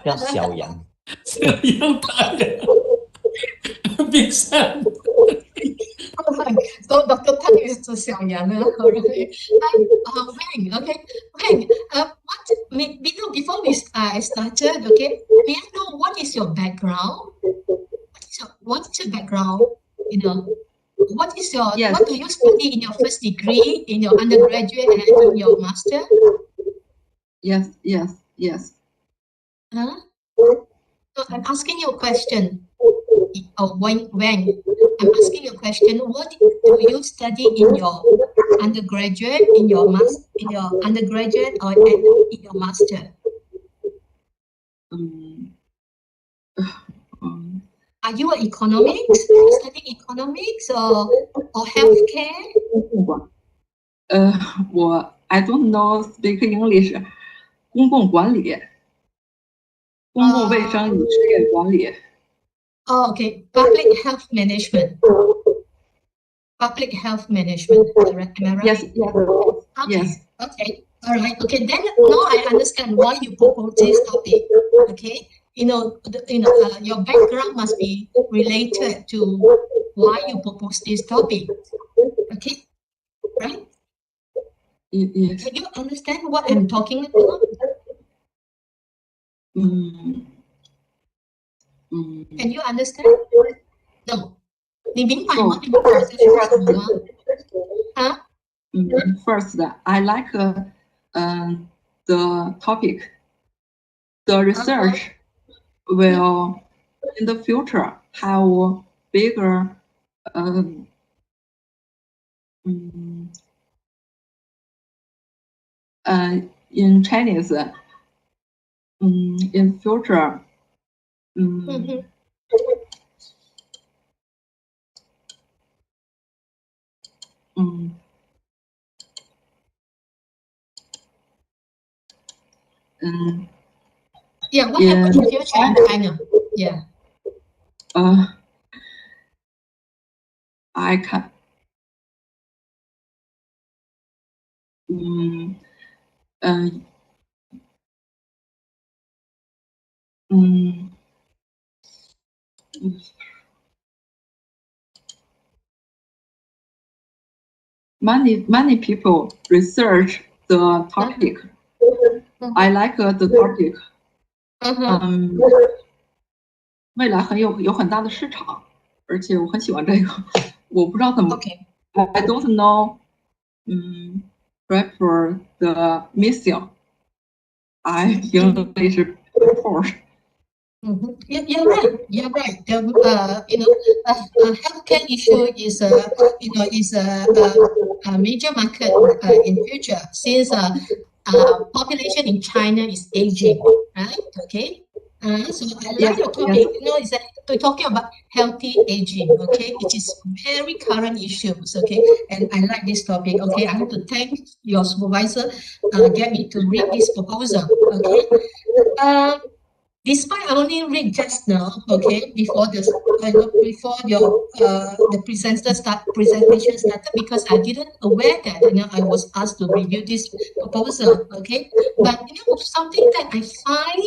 叫小杨。Big Sun. So Dr. Tang is to Xiao Yang, alright. Wang, okay. Wang, before we started, okay, may I know what is your background? What is your background? You know, what is your, Yes. what do you study in your first degree, in your undergraduate, and in your master? Yes. Huh? So I'm asking you a question. Wang, I'm asking you a question. What do you study in your undergraduate, in your undergraduate, or in your master? Are you an economics? Are you studying economics or healthcare? I don't know speak English. 公共管理，公共卫生与事业管理。Oh, okay. Public health management. Public health management. Am I right? Yes. Okay. Yes. Okay. All right. Okay. Then now I understand why you propose this topic. Okay. Your background must be related to why you propose this topic. Okay. Right? Yes. Can you understand what I'm talking about? Can you understand? No. 你明白吗？你明白我在说什么吗？啊？ First, I like the topic. The research will in the future have bigger in Chinese in future Yeah, what happens in the future in China? Yeah. I can many people research the topic. I like the topic. 未来有很大的市场，而且我很喜欢这个。我不知道怎么 I don't know. Prefer the missing. I English report. You're right. You're right. Healthcare issue is a major market in future since population in China is aging, right? Okay. So I like your topic. Is that we're talking about healthy aging. Okay, it is very current issues. Okay, and I like this topic. Okay, I have to thank your supervisor. Get me to read this proposal. Okay. Despite I only read just now, okay, before the presentation started, because I didn't aware that I was asked to review this proposal, okay. But something that I find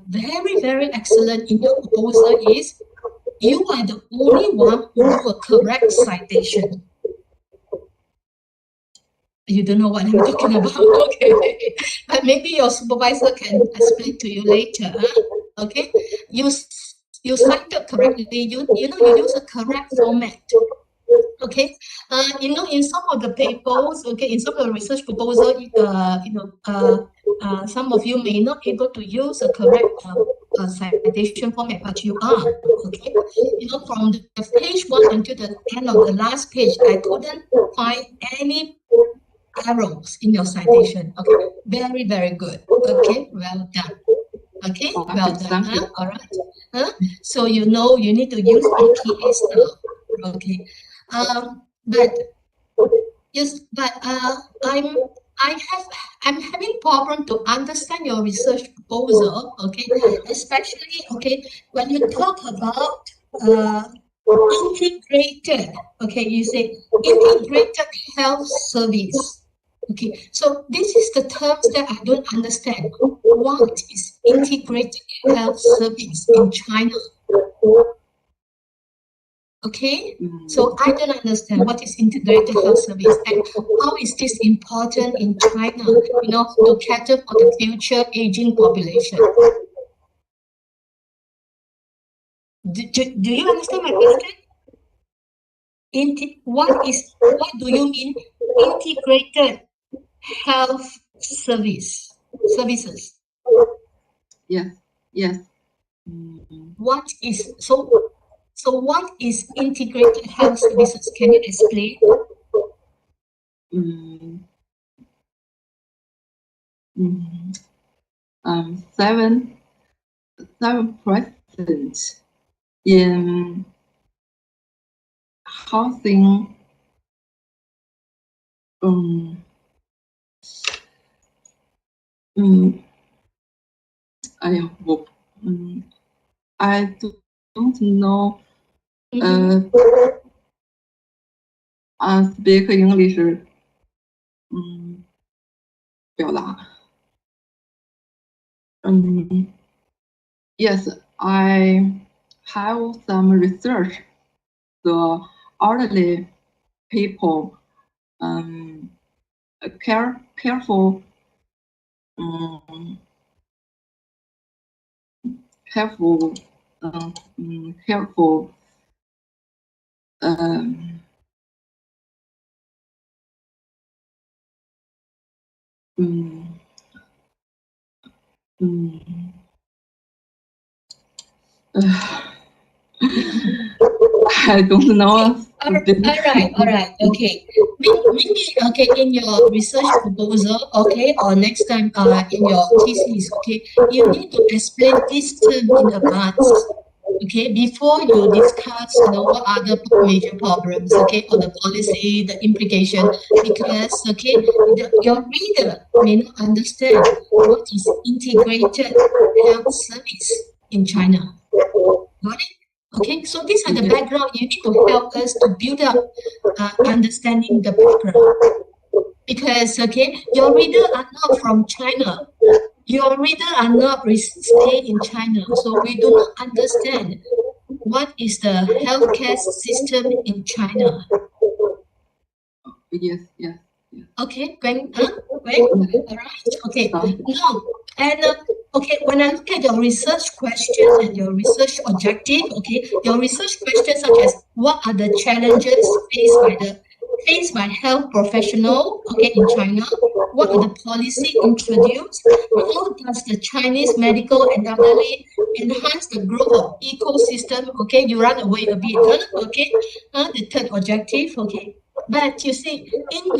very, very excellent in your proposal is you are the only one who do a correct citation. You don't know what I'm talking about, okay? But maybe your supervisor can explain to you later. Okay, you cited correctly. You use a correct format. Okay, in some of the papers, okay, in some of the research proposal, some of you may not able to use a correct citation format, but you are. Okay, from the page 1 until the end of the last page, I couldn't find any arrows in your citation. Okay, very, very good. Okay, well done. Okay, well done. All right. So you need to use ETA style. Okay. I'm having problem to understand your research proposal. Okay, especially when you talk about integrated. Okay, you say integrated health service. Okay, so this is the terms that I don't understand. What is integrated health service in China? Okay, so I don't understand what is integrated health service and how is this important in China, to cater for the future aging population. Do you understand my question? What do you mean integrated health services? Yes. What is integrated health services? Can you explain? 7% in housing. I don't know. Speak English. 表达。Yes, I have some research. The elderly people careful helpful I don't know. All right. Okay. Maybe okay in your research proposal, okay, or next time in your thesis, okay, you need to explain this term in advance. Okay, before you discuss, what are the major problems, okay, or the policy, the implication, because, okay, your reader may not understand what is integrated health service in China. Got it? Okay, so these are the background. You need to help us to build up understanding the background. Because, okay, your reader are not from China. Your reader are not stay in China, so we do not understand what is the healthcare system in China. Yes. Okay, all right, okay. Now, and okay, when I look at your research question and your research objective, okay, your research questions such as what are the challenges faced by health professional, okay, in China? What are the policy introduced? How does the Chinese medical and elderly enhance the growth of ecosystem? Okay, you run away a bit, okay? The third objective, okay. But you see, in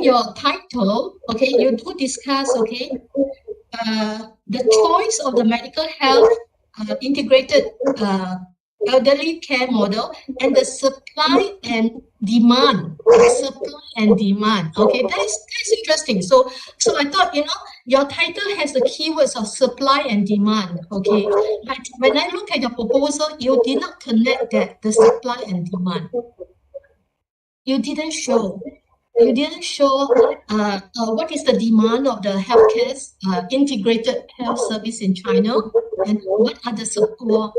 your title, okay, you do discuss, okay, the choice of the medical health integrated elderly care model and the supply and demand. Okay, that's interesting. So I thought, your title has the keywords of supply and demand. Okay, but when I look at your proposal, you did not connect that the supply and demand. You didn't show what is the demand of the healthcare integrated health service in China, and what are the supply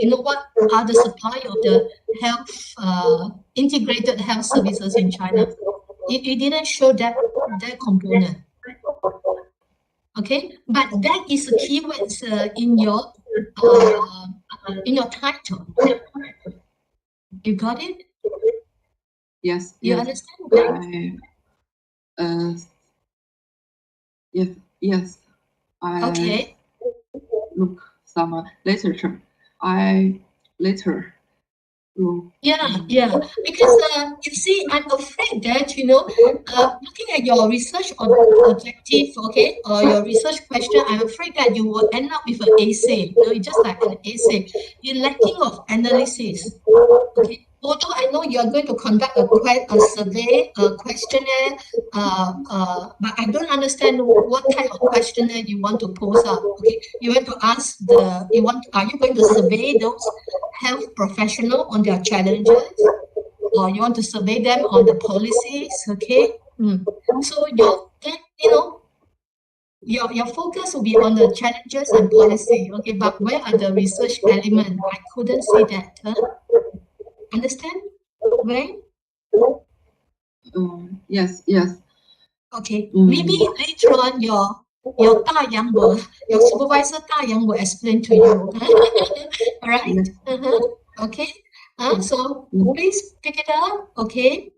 of the health integrated health services in China. You didn't show that component. Okay, but that is the keywords in your title. You got it? Yes. You understand that? Yes. Okay. Look some literature. I later look. Yeah. Because you see, I'm afraid that looking at your research objective, okay, or your research question, I'm afraid that you will end up with an essay. It's just like an essay. You're lacking of analysis. Okay. Although I know you're going to conduct a survey, a questionnaire, but I don't understand what type of questionnaire you want to pose up. Okay, you want to ask are you going to survey those health professionals on their challenges, or you want to survey them on the policies? Okay, so your focus will be on the challenges and policy. Okay, but where are the research elements? I couldn't see that. Understand? Right? Yes. Okay. Maybe later on your supervisor will explain to you. All right. Okay. So please pick it up. Okay.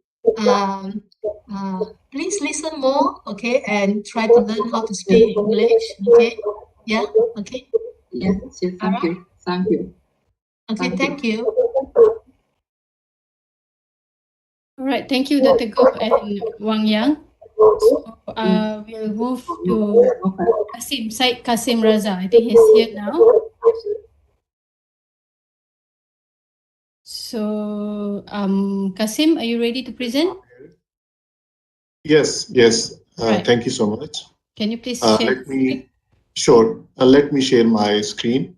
Please listen more. Okay, and try to learn how to speak English. Okay. Yeah. Okay. Yes. Thank you. Okay. Thank you. All right, thank you, Dr. Goh and Wang Yang. So we'll move to Kasim Raza. I think he's here now. So Kasim, are you ready to present? Yes. Right. Thank you so much. Can you please share? Let me share my screen.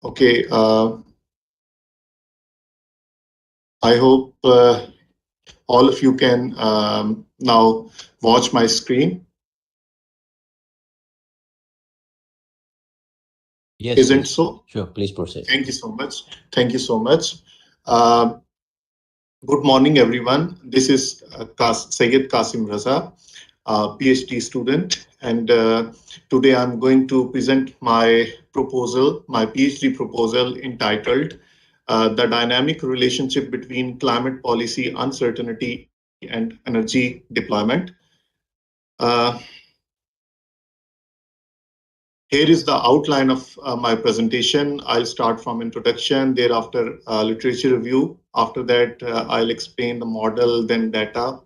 Okay. I hope all of you can now watch my screen. Yes. Isn't so? Sure, please proceed. Thank you so much. Good morning, everyone. This is Syed Kasim Raza. PhD student, and today I'm going to present my proposal, my PhD proposal entitled The Dynamic Relationship Between Climate Policy Uncertainty and Energy Deployment. Uh, Here is the outline of my presentation. I'll start from introduction, thereafter literature review. After that, I'll explain the model, then data.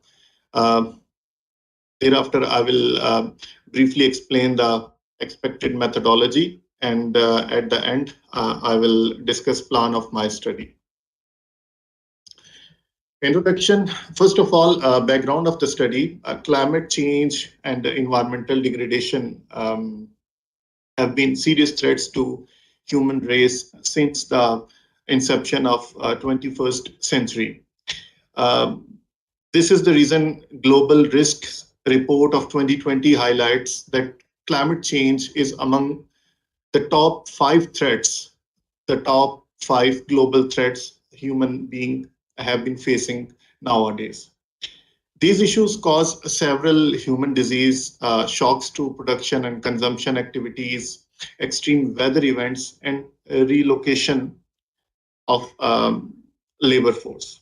Thereafter, I will briefly explain the expected methodology, and at the end, I will discuss plan of my study. Introduction. First of all, background of the study. Climate change and environmental degradation have been serious threats to human race since the inception of 21st century. This is the reason Global Risks Report of 2020 highlights that climate change is among the top 5 threats, the top 5 global threats human beings have been facing nowadays. These issues cause several human disease, shocks to production and consumption activities, extreme weather events, and relocation of labor force.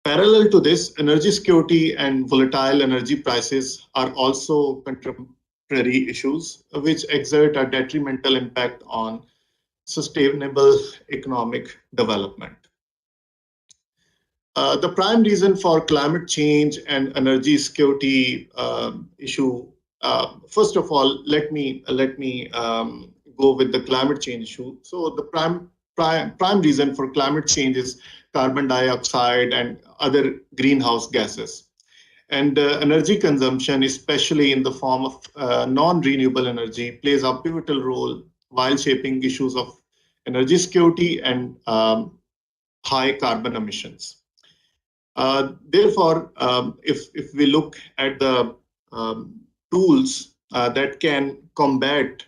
Parallel to this, energy security and volatile energy prices are also contemporary issues which exert a detrimental impact on sustainable economic development. The prime reason for climate change and energy security issue. First of all, let me go with the climate change issue. So the prime reason for climate change is carbon dioxide and other greenhouse gases. And energy consumption, especially in the form of non-renewable energy, plays a pivotal role while shaping issues of energy security and high carbon emissions. Therefore, if we look at the tools that can combat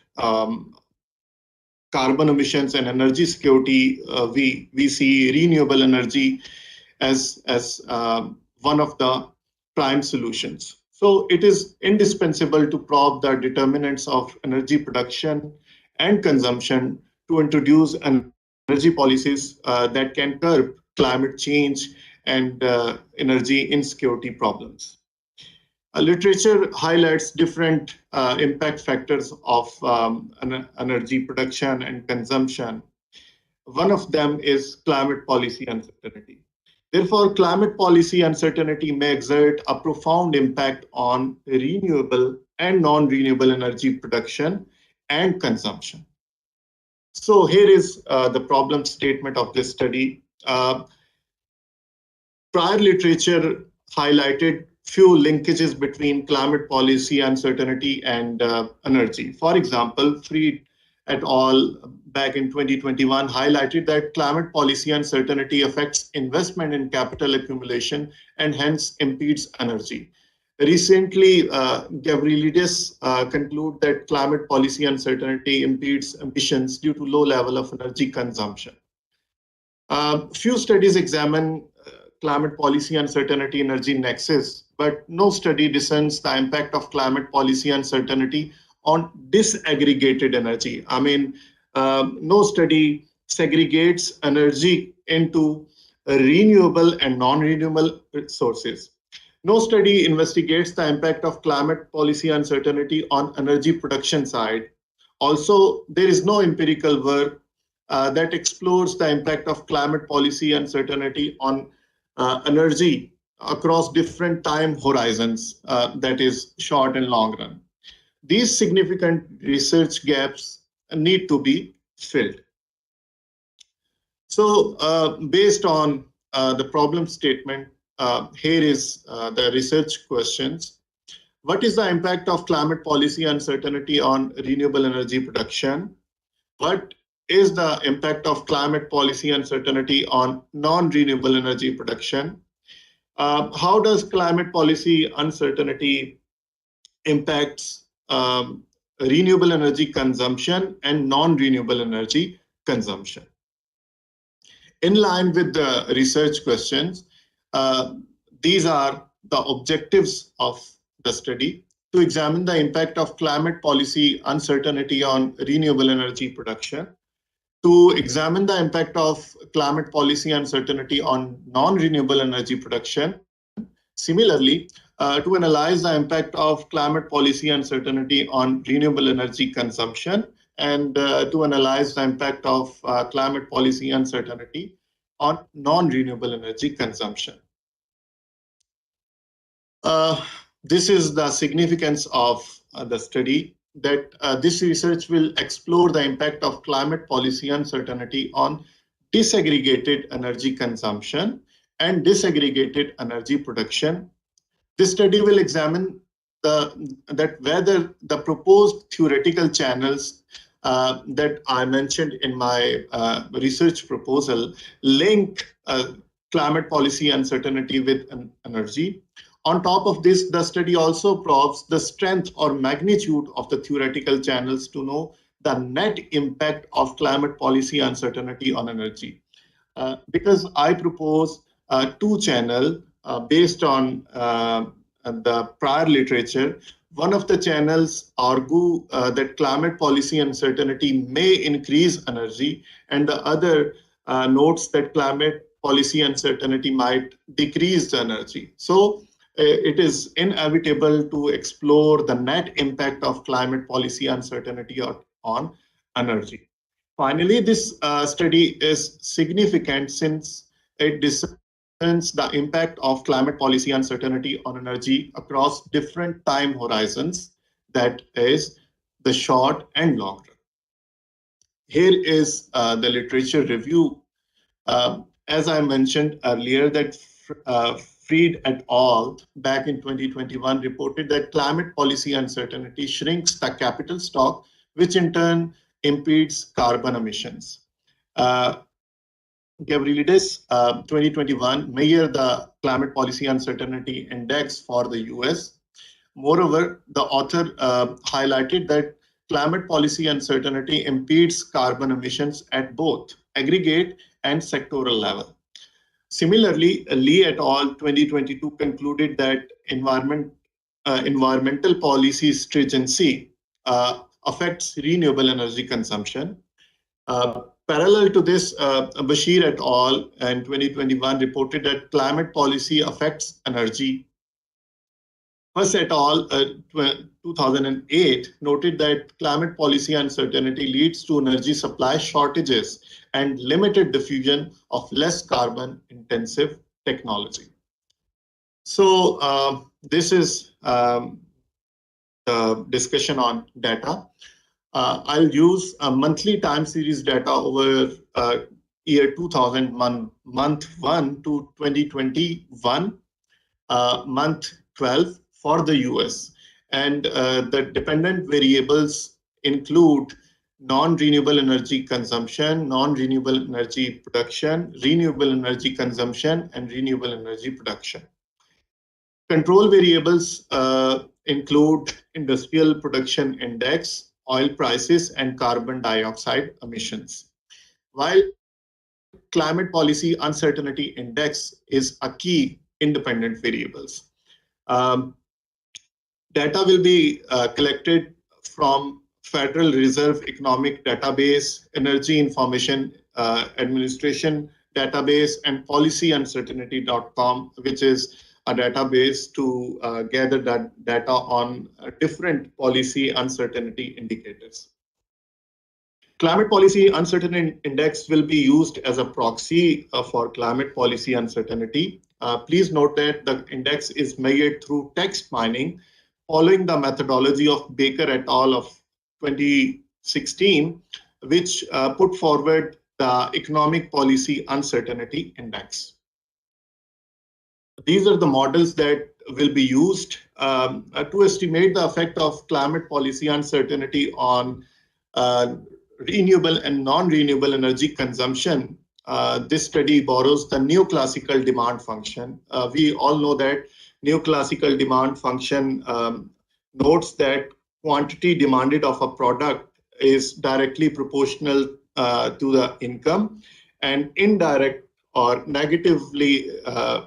carbon emissions and energy security, we see renewable energy as one of the prime solutions. So it is indispensable to probe the determinants of energy production and consumption to introduce energy policies that can curb climate change and energy insecurity problems. Literature highlights different impact factors of energy production and consumption. One of them is climate policy uncertainty. Therefore, climate policy uncertainty may exert a profound impact on renewable and non-renewable energy production and consumption. So here is the problem statement of this study. Prior literature highlighted few linkages between climate policy uncertainty and energy. For example, Fried et al. Back in 2021 highlighted that climate policy uncertainty affects investment in capital accumulation and hence impedes energy. Recently, Gavrilidis conclude that climate policy uncertainty impedes emissions due to low level of energy consumption. Few studies examine climate policy uncertainty energy nexus, but no study discerns the impact of climate policy uncertainty on disaggregated energy. I mean, no study segregates energy into renewable and non-renewable sources. No study investigates the impact of climate policy uncertainty on energy production side. Also, there is no empirical work that explores the impact of climate policy uncertainty on energy across different time horizons, that is short and long run. These significant research gaps need to be filled. So based on the problem statement, here is the research questions. What is the impact of climate policy uncertainty on renewable energy production? What is the impact of climate policy uncertainty on non-renewable energy production? How does climate policy uncertainty impacts renewable energy consumption and non-renewable energy consumption? In line with the research questions, these are the objectives of the study to examine the impact of climate policy uncertainty on renewable energy production, to examine the impact of climate policy uncertainty on non-renewable energy production. Similarly, to analyze the impact of climate policy uncertainty on renewable energy consumption, and to analyze the impact of climate policy uncertainty on non-renewable energy consumption. This is the significance of the study, that this research will explore the impact of climate policy uncertainty on disaggregated energy consumption and disaggregated energy production. This study will examine that whether the proposed theoretical channels that I mentioned in my research proposal link climate policy uncertainty with energy. On top of this, the study also probes the strength or magnitude of the theoretical channels to know the net impact of climate policy uncertainty on energy. Because I propose two channels based on the prior literature. One of the channels argue that climate policy uncertainty may increase energy, and the other notes that climate policy uncertainty might decrease the energy. So it is inevitable to explore the net impact of climate policy uncertainty on energy. Finally, this study is significant since it discerns the impact of climate policy uncertainty on energy across different time horizons, that is, the short and long run. Here is the literature review. As I mentioned earlier, that Fried et al. Back in 2021 reported that climate policy uncertainty shrinks the capital stock, which in turn impedes carbon emissions. Gavrilidis, 2021, measured the climate policy uncertainty index for the US. Moreover, the author highlighted that climate policy uncertainty impedes carbon emissions at both aggregate and sectoral level. Similarly, Lee et al. 2022 concluded that environmental policy stringency affects renewable energy consumption. Parallel to this, Bashir et al. In 2021 reported that climate policy affects energy. Fuss et al. 2008 noted that climate policy uncertainty leads to energy supply shortages and limited diffusion of less carbon intensive technology. So this is the discussion on data. I'll use a monthly time series data over year 2001, month 1 to 2021, month 12 for the US. And the dependent variables include non-renewable energy consumption, non-renewable energy production, renewable energy consumption, and renewable energy production. Control variables include industrial production index, oil prices, and carbon dioxide emissions. While climate policy uncertainty index is a key independent variables. Data will be collected from Federal Reserve Economic Database, Energy Information Administration Database, and policyuncertainty.com, which is a database to gather that data on different policy uncertainty indicators. Climate policy uncertainty index will be used as a proxy for climate policy uncertainty. Please note that the index is measured through text mining, following the methodology of Baker et al. Of 2016, which put forward the Economic Policy Uncertainty Index. These are the models that will be used to estimate the effect of climate policy uncertainty on renewable and non-renewable energy consumption. This study borrows the neoclassical demand function. We all know that neoclassical demand function notes that quantity demanded of a product is directly proportional to the income and indirect or negatively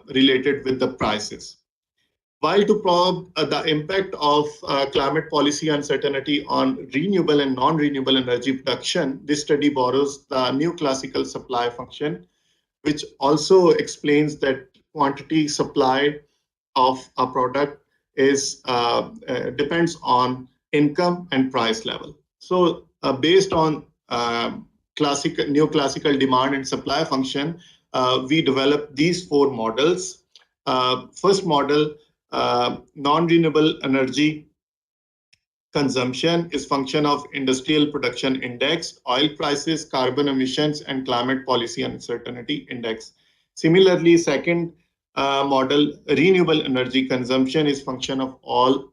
related with the prices. While to probe the impact of climate policy uncertainty on renewable and non-renewable energy production, this study borrows the new classical supply function, which also explains that quantity supply of a product is depends on income and price level. So based on neoclassical demand and supply function, we developed these four models. First model, non-renewable energy consumption is function of industrial production index, oil prices, carbon emissions, and climate policy uncertainty index. Similarly, second model, renewable energy consumption is function of all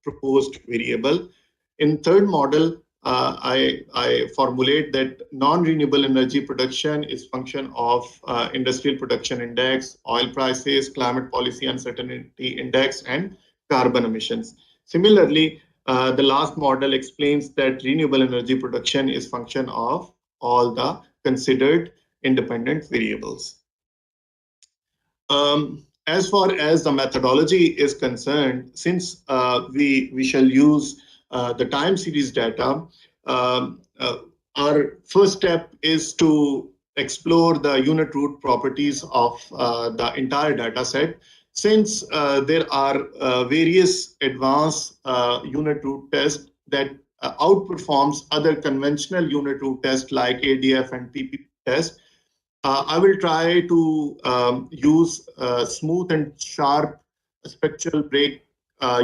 proposed variable. In third model, I formulate that non-renewable energy production is function of industrial production index, oil prices, climate policy uncertainty index, and carbon emissions. Similarly, the last model explains that renewable energy production is function of all the considered independent variables. As far as the methodology is concerned, since we shall use the time series data, our first step is to explore the unit root properties of the entire data set. Since there are various advanced unit root tests that outperforms other conventional unit root tests like ADF and PP test, I will try to use smooth and sharp spectral break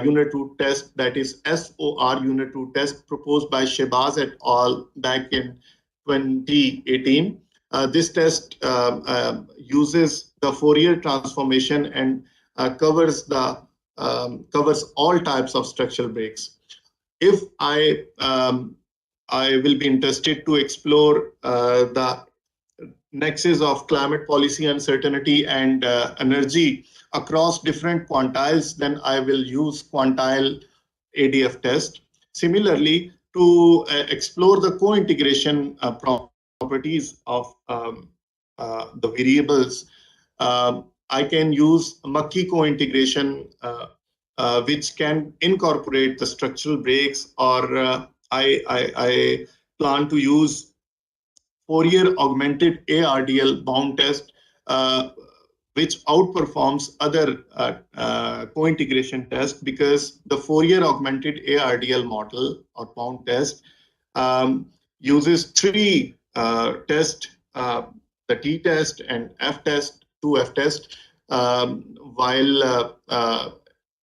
unit root test, that is SOR unit root test proposed by Shehbaz et al. Back in 2018. This test uses the Fourier transformation and covers all types of structural breaks. If I will be interested to explore the nexus of climate policy uncertainty and energy across different quantiles, then I will use quantile ADF test. Similarly, to explore the co-integration properties of the variables, I can use Mackey co-integration, which can incorporate the structural breaks, or I plan to use Fourier augmented ARDL bound test, which outperforms other co-integration tests, because the Fourier augmented ARDL model or bound test uses three tests, the T test and F test, 2F test, while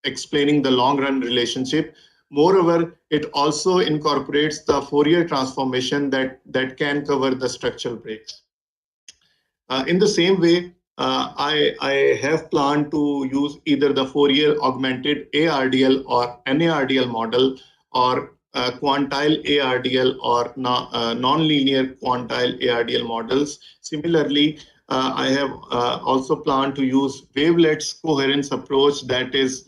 explaining the long run relationship. Moreover, it also incorporates the Fourier transformation that can cover the structural breaks. In the same way, I have planned to use either the Fourier augmented ARDL or NARDL model, or quantile ARDL or non-linear quantile ARDL models. Similarly, I have also planned to use wavelets coherence approach, that is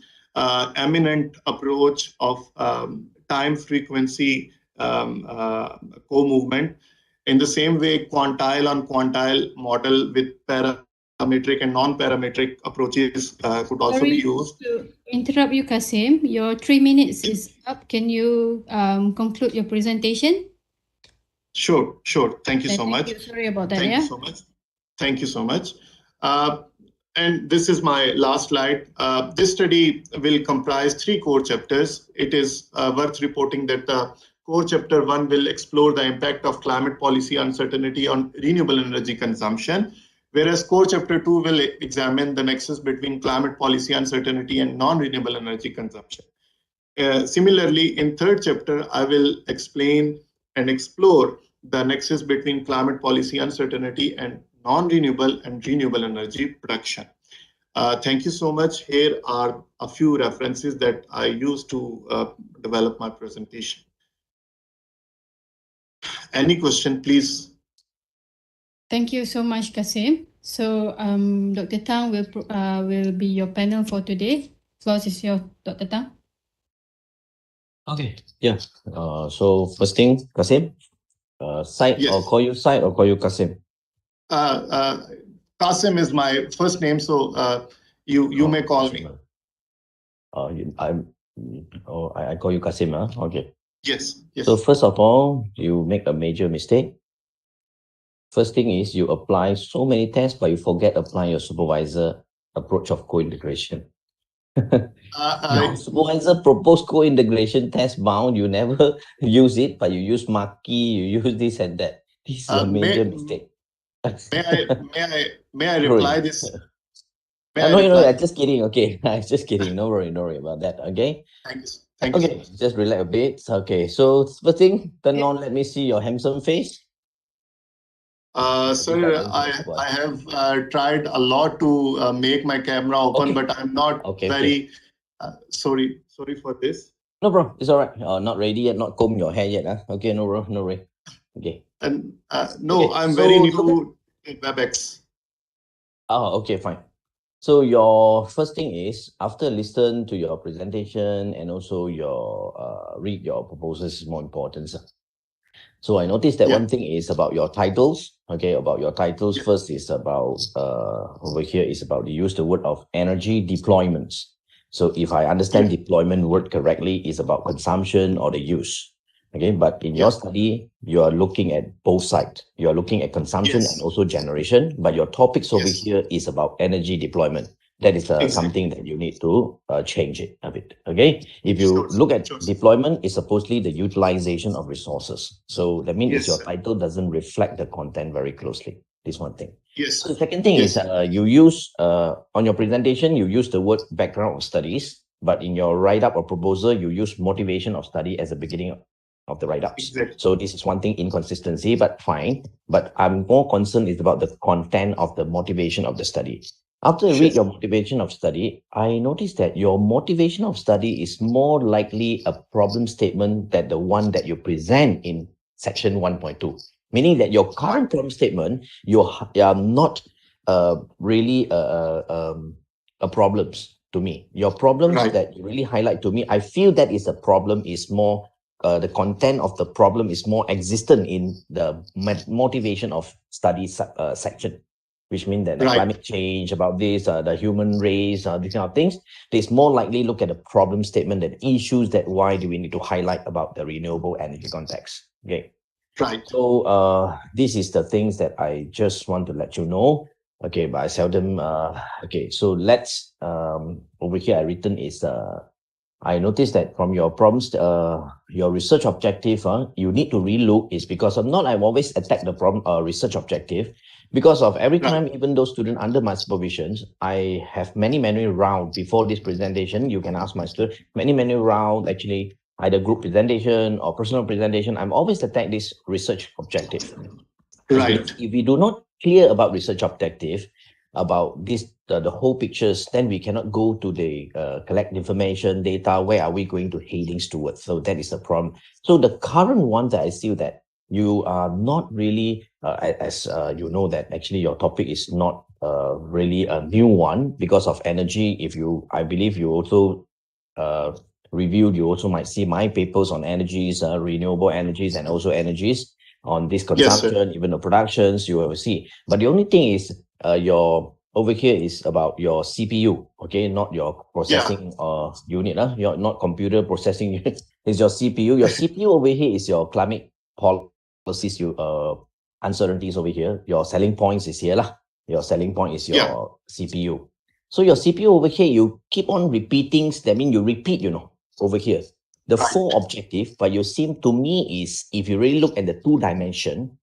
eminent approach of time frequency co-movement. In the same way, quantile on quantile model with parametric and non-parametric approaches could also be used. To interrupt you, Kasim, your 3 minutes is up. Can you conclude your presentation? Sure. Thank you so much. Sorry about that. Thank you so much. Thank you so much. And this is my last slide. This study will comprise 3 core chapters. It is worth reporting that the core chapter 1 will explore the impact of climate policy uncertainty on renewable energy consumption, whereas core chapter 2 will examine the nexus between climate policy uncertainty and non-renewable energy consumption. Similarly, in third chapter, I will explain and explore the nexus between climate policy uncertainty and non-renewable and renewable energy production. Thank you so much. Here are a few references that I used to develop my presentation. Any question, please? Thank you so much, Kasim. So, Dr. Tang will be your panel for today. Floor is yours, Dr. Tang. Okay. Yeah. So first thing, Kasim, Said, yes. Or call you Said or call you Kasim? Kasim is my first name, so You may call me. I call you Kasim, huh? Okay. Yes. So first of all, you make a major mistake. First thing is you apply so many tests, but you forget applying your supervisor approach of co-integration. Your supervisor proposed co-integration test bound, you never use it, but you use Markey, you use this and that. This is a major mistake. May I reply this? No, I'm just kidding. Okay, I'm just kidding. No worry about that. Okay. Thank you. Okay, just relax a bit. Okay, so first thing, turn on. Let me see your handsome face. Sir, I have tried a lot to make my camera open, but I'm not very sorry for this. No, bro, it's all right. Not ready yet, not comb your hair yet. Okay, no, bro, no worry. Okay. And no, I'm very new in WebEx. Oh, okay, fine. So your first thing is, after listen to your presentation and also your read your proposals is more important. So I noticed that one thing is about your titles. Okay, about your titles. First is about over here is about you use the word of energy deployments. So if I understand deployment word correctly, is about consumption or the use. Okay, but in your study, you are looking at both sides. You are looking at consumption and also generation, but your topics over here is about energy deployment. That is something that you need to change it a bit. Okay, if you look at deployment, it's supposedly the utilization of resources. So that means your title doesn't reflect the content very closely. This one thing. So the second thing is you use on your presentation, you use the word background of studies, but in your write-up or proposal, you use motivation of study as the beginning of the write-ups. So this is one thing, inconsistency, but fine. But I'm more concerned is about the content of the motivation of the study. After I read your motivation of study, I noticed that your motivation of study is more likely a problem statement than the one that you present in section 1.2. Meaning that your current problem statement, you are not really problems to me. Your problems that you really highlight to me, I feel that is a problem is more the content of the problem is more existent in the motivation of study section, which means that climate change, about this, the human race, these kind of things. There's more likely look at the problem statement than issues that why do we need to highlight about the renewable energy context. Okay. So this is the things that I just want to let you know. Okay, but I seldom okay, so let's over here I written is I noticed that from your problems, your research objective, you need to relook is because of not, I've always attacked the problem research objective because of every time, even those students under my supervisions, I have many rounds before this presentation. You can ask my student many rounds, actually, either group presentation or personal presentation. I'm always attack this research objective. If we do not clear about research objective, about this, the whole pictures, then we cannot go to the collect information, data, where are we going to headings towards? So that is the problem. So the current one that I see that you are not really, as you know that actually your topic is not really a new one because of energy. If you, I believe you also reviewed, you also might see my papers on energies, renewable energies and also energies on this consumption, even the productions you will see. But the only thing is your over here is about your CPU, okay, not your processing unit, your not computer processing unit. Is your CPU. Your CPU over here is your climate policies, uncertainties over here. Your selling points is here lah. Your selling point is your CPU. So your CPU over here, you keep on repeating. That means you repeat, over here. The four objective, but you seem to me is, if you really look at the 2-dimension,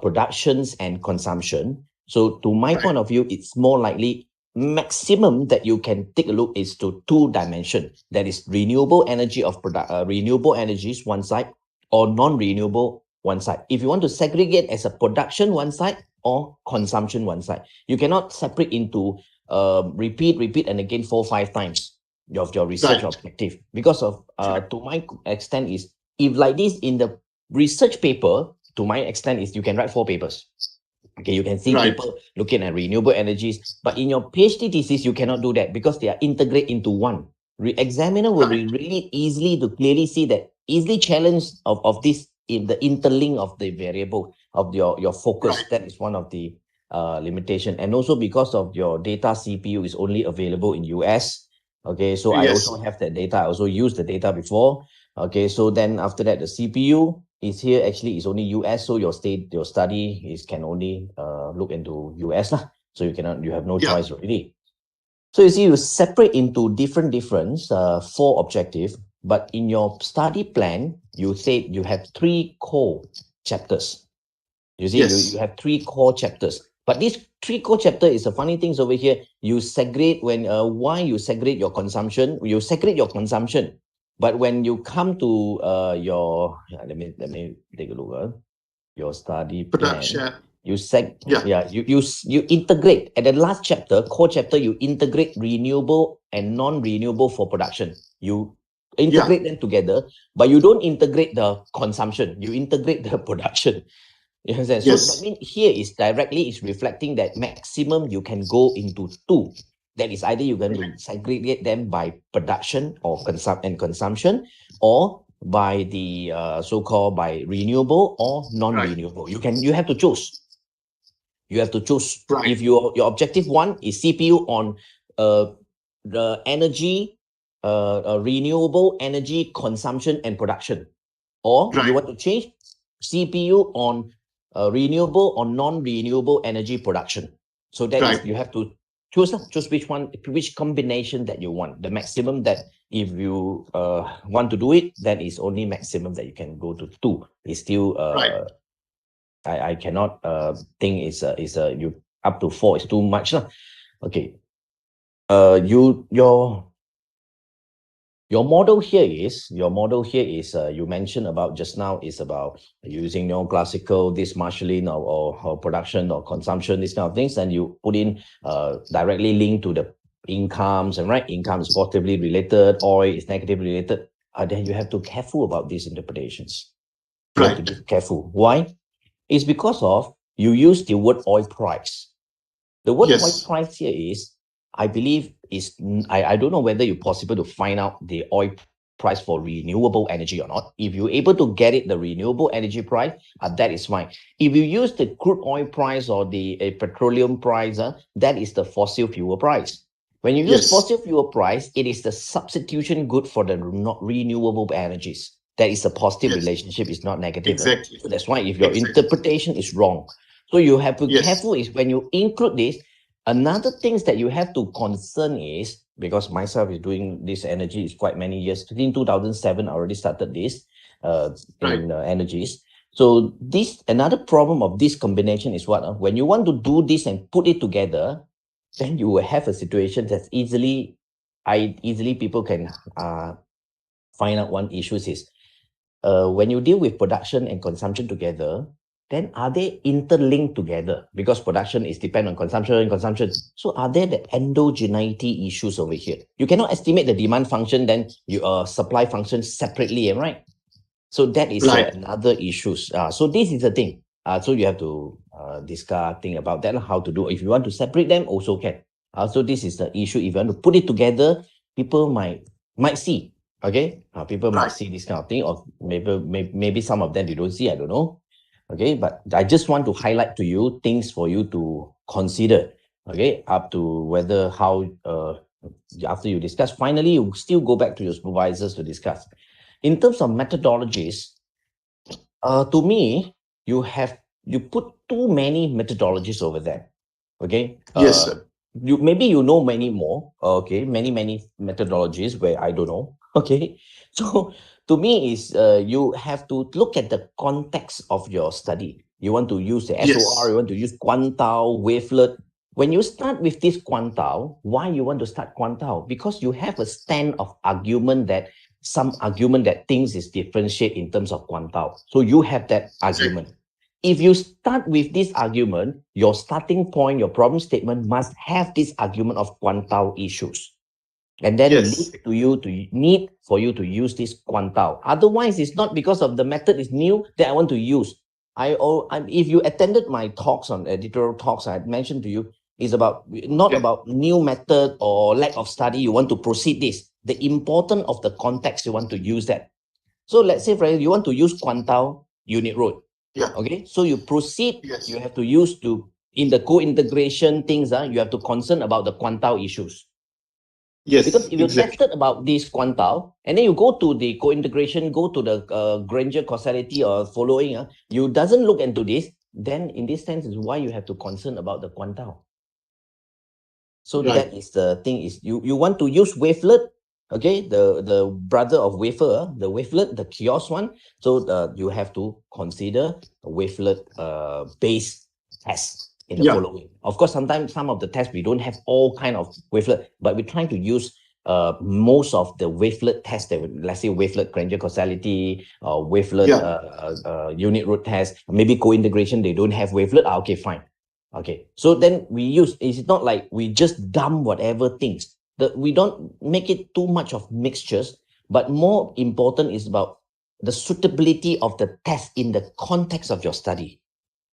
productions and consumption. So to my point of view, it's more likely maximum that you can take a look is to 2-dimension. That is renewable energy of renewable energies one side or non-renewable one side. If you want to segregate as a production one side or consumption one side, you cannot separate into repeat and again 4-5 times of your research objective, because of to my extent is, if like this in the research paper, to my extent is you can write 4 papers. Okay, you can see people looking at renewable energies, but in your PhD thesis you cannot do that because they are integrated into one. Examiner will be really easily to clearly see that, easily challenge of this in the interlink of the variable of your focus. That is one of the limitation, and also because of your data CPU is only available in US. Okay, so I also have that data. I also used the data before. Okay, so then after that, the CPU is here. Actually, it's only US. So your study can only look into US lah. So you have no choice already. So you see, you separate into different 4 objectives. But in your study plan, you said you have 3 core chapters. You see, you have 3 core chapters. But these 3 core chapter is the funny things over here. You segregate why you segregate your consumption. You segregate your consumption. But when you come to let me take a look. Your study plan. You integrate at the last chapter, core chapter. You integrate renewable and non-renewable for production. You integrate them together, but you don't integrate the consumption. You integrate the production. You understand? So that means here is reflecting that maximum you can go into 2. That is either you're going to segregate them by production or consumption, or by the so-called by renewable or non-renewable. You have to choose. You have to choose. If your objective 1 is CPU on the energy, renewable energy consumption and production, or you want to change CPU on renewable or non-renewable energy production. So that is, you have to choose which combination that you want. The maximum that if you want to do it, that is only maximum that you can go to 2. It's still I cannot think is you up to 4 is too much lah. Okay. Your model here is you mentioned about just now is about using classical, this marshalling or production or consumption, these kind of things, and you put in directly linked to the incomes, and income is positively related, oil is negatively related. Then you have to be careful about these interpretations. You have to be careful. Why? It's because of you use the word oil price. The word oil price here is, I believe, I don't know whether it's possible to find out the oil price for renewable energy or not. If you're able to get it, the renewable energy price, that is fine. If you use the crude oil price or the petroleum price, that is the fossil fuel price. When you use fossil fuel price, it is the substitution good for the not renewable energies. That is a positive relationship, it's not negative. Exactly. So that's why if your interpretation is wrong. So you have to be careful is when you include this. Another things that you have to concern is, because myself is doing this energy is quite many years. In 2007, I already started this in energies. So this another problem of this combination is what? When you want to do this and put it together, then you will have a situation that easily people can find out one issue is when you deal with production and consumption together, then are they interlinked together? Because production is depend on consumption. So are there the endogeneity issues over here? You cannot estimate the demand function, then you supply function separately, right? So that is another issues. So this is the thing. So you have to think about that, how to do. If you want to separate them, also can. So this is the issue. If you want to put it together, people might see. Okay, people might see this kind of thing, or maybe some of them you don't see. I don't know. Okay, but I just want to highlight to you things for you to consider. Okay, up to whether how after you discuss, finally you still go back to your supervisors to discuss. In terms of methodologies, to me, you put too many methodologies over there. Okay. Yes, sir. Maybe you know many more. Okay, many methodologies where I don't know. Okay, so to me is you have to look at the context of your study. You want to use the SOR, you want to use quantile, wavelet. When you start with this quantile, why you want to start quantile? Because you have a stand of argument that some argument that things is differentiate in terms of quantile. So you have that argument. If you start with this argument, your starting point, your problem statement must have this argument of quantile issues. And then need for you to use this quantile. Otherwise, it's not because of the method is new that I want to use. If you attended my talks on editorial talks, I had mentioned to you, is about not about new method or lack of study. You want to proceed this. The importance of the context, you want to use that. So let's say, for example, you want to use quantile unit road. Yeah. Okay. So you proceed. Yes. You have to use to in the co-integration things, you have to concern about the quantile issues. Yes, Because if you exactly. tested about this quantile, and then you go to the co-integration, go to the Granger causality or following, you doesn't look into this, then in this sense is why you have to concern about the quantile. So Right. that is the thing is you want to use wavelet, okay, the brother of wafer, the wavelet, the kiosk one. So you have to consider a wavelet based test in the following. Of course, sometimes some of the tests we don't have all kind of wavelet, but we're trying to use most of the wavelet tests that let's say wavelet Granger causality or wavelet unit root test, maybe co-integration they don't have wavelet. Okay, fine. Okay, so then we use, it's not like we just dump whatever things. We don't make it too much of mixtures, but more important is about the suitability of the test in the context of your study.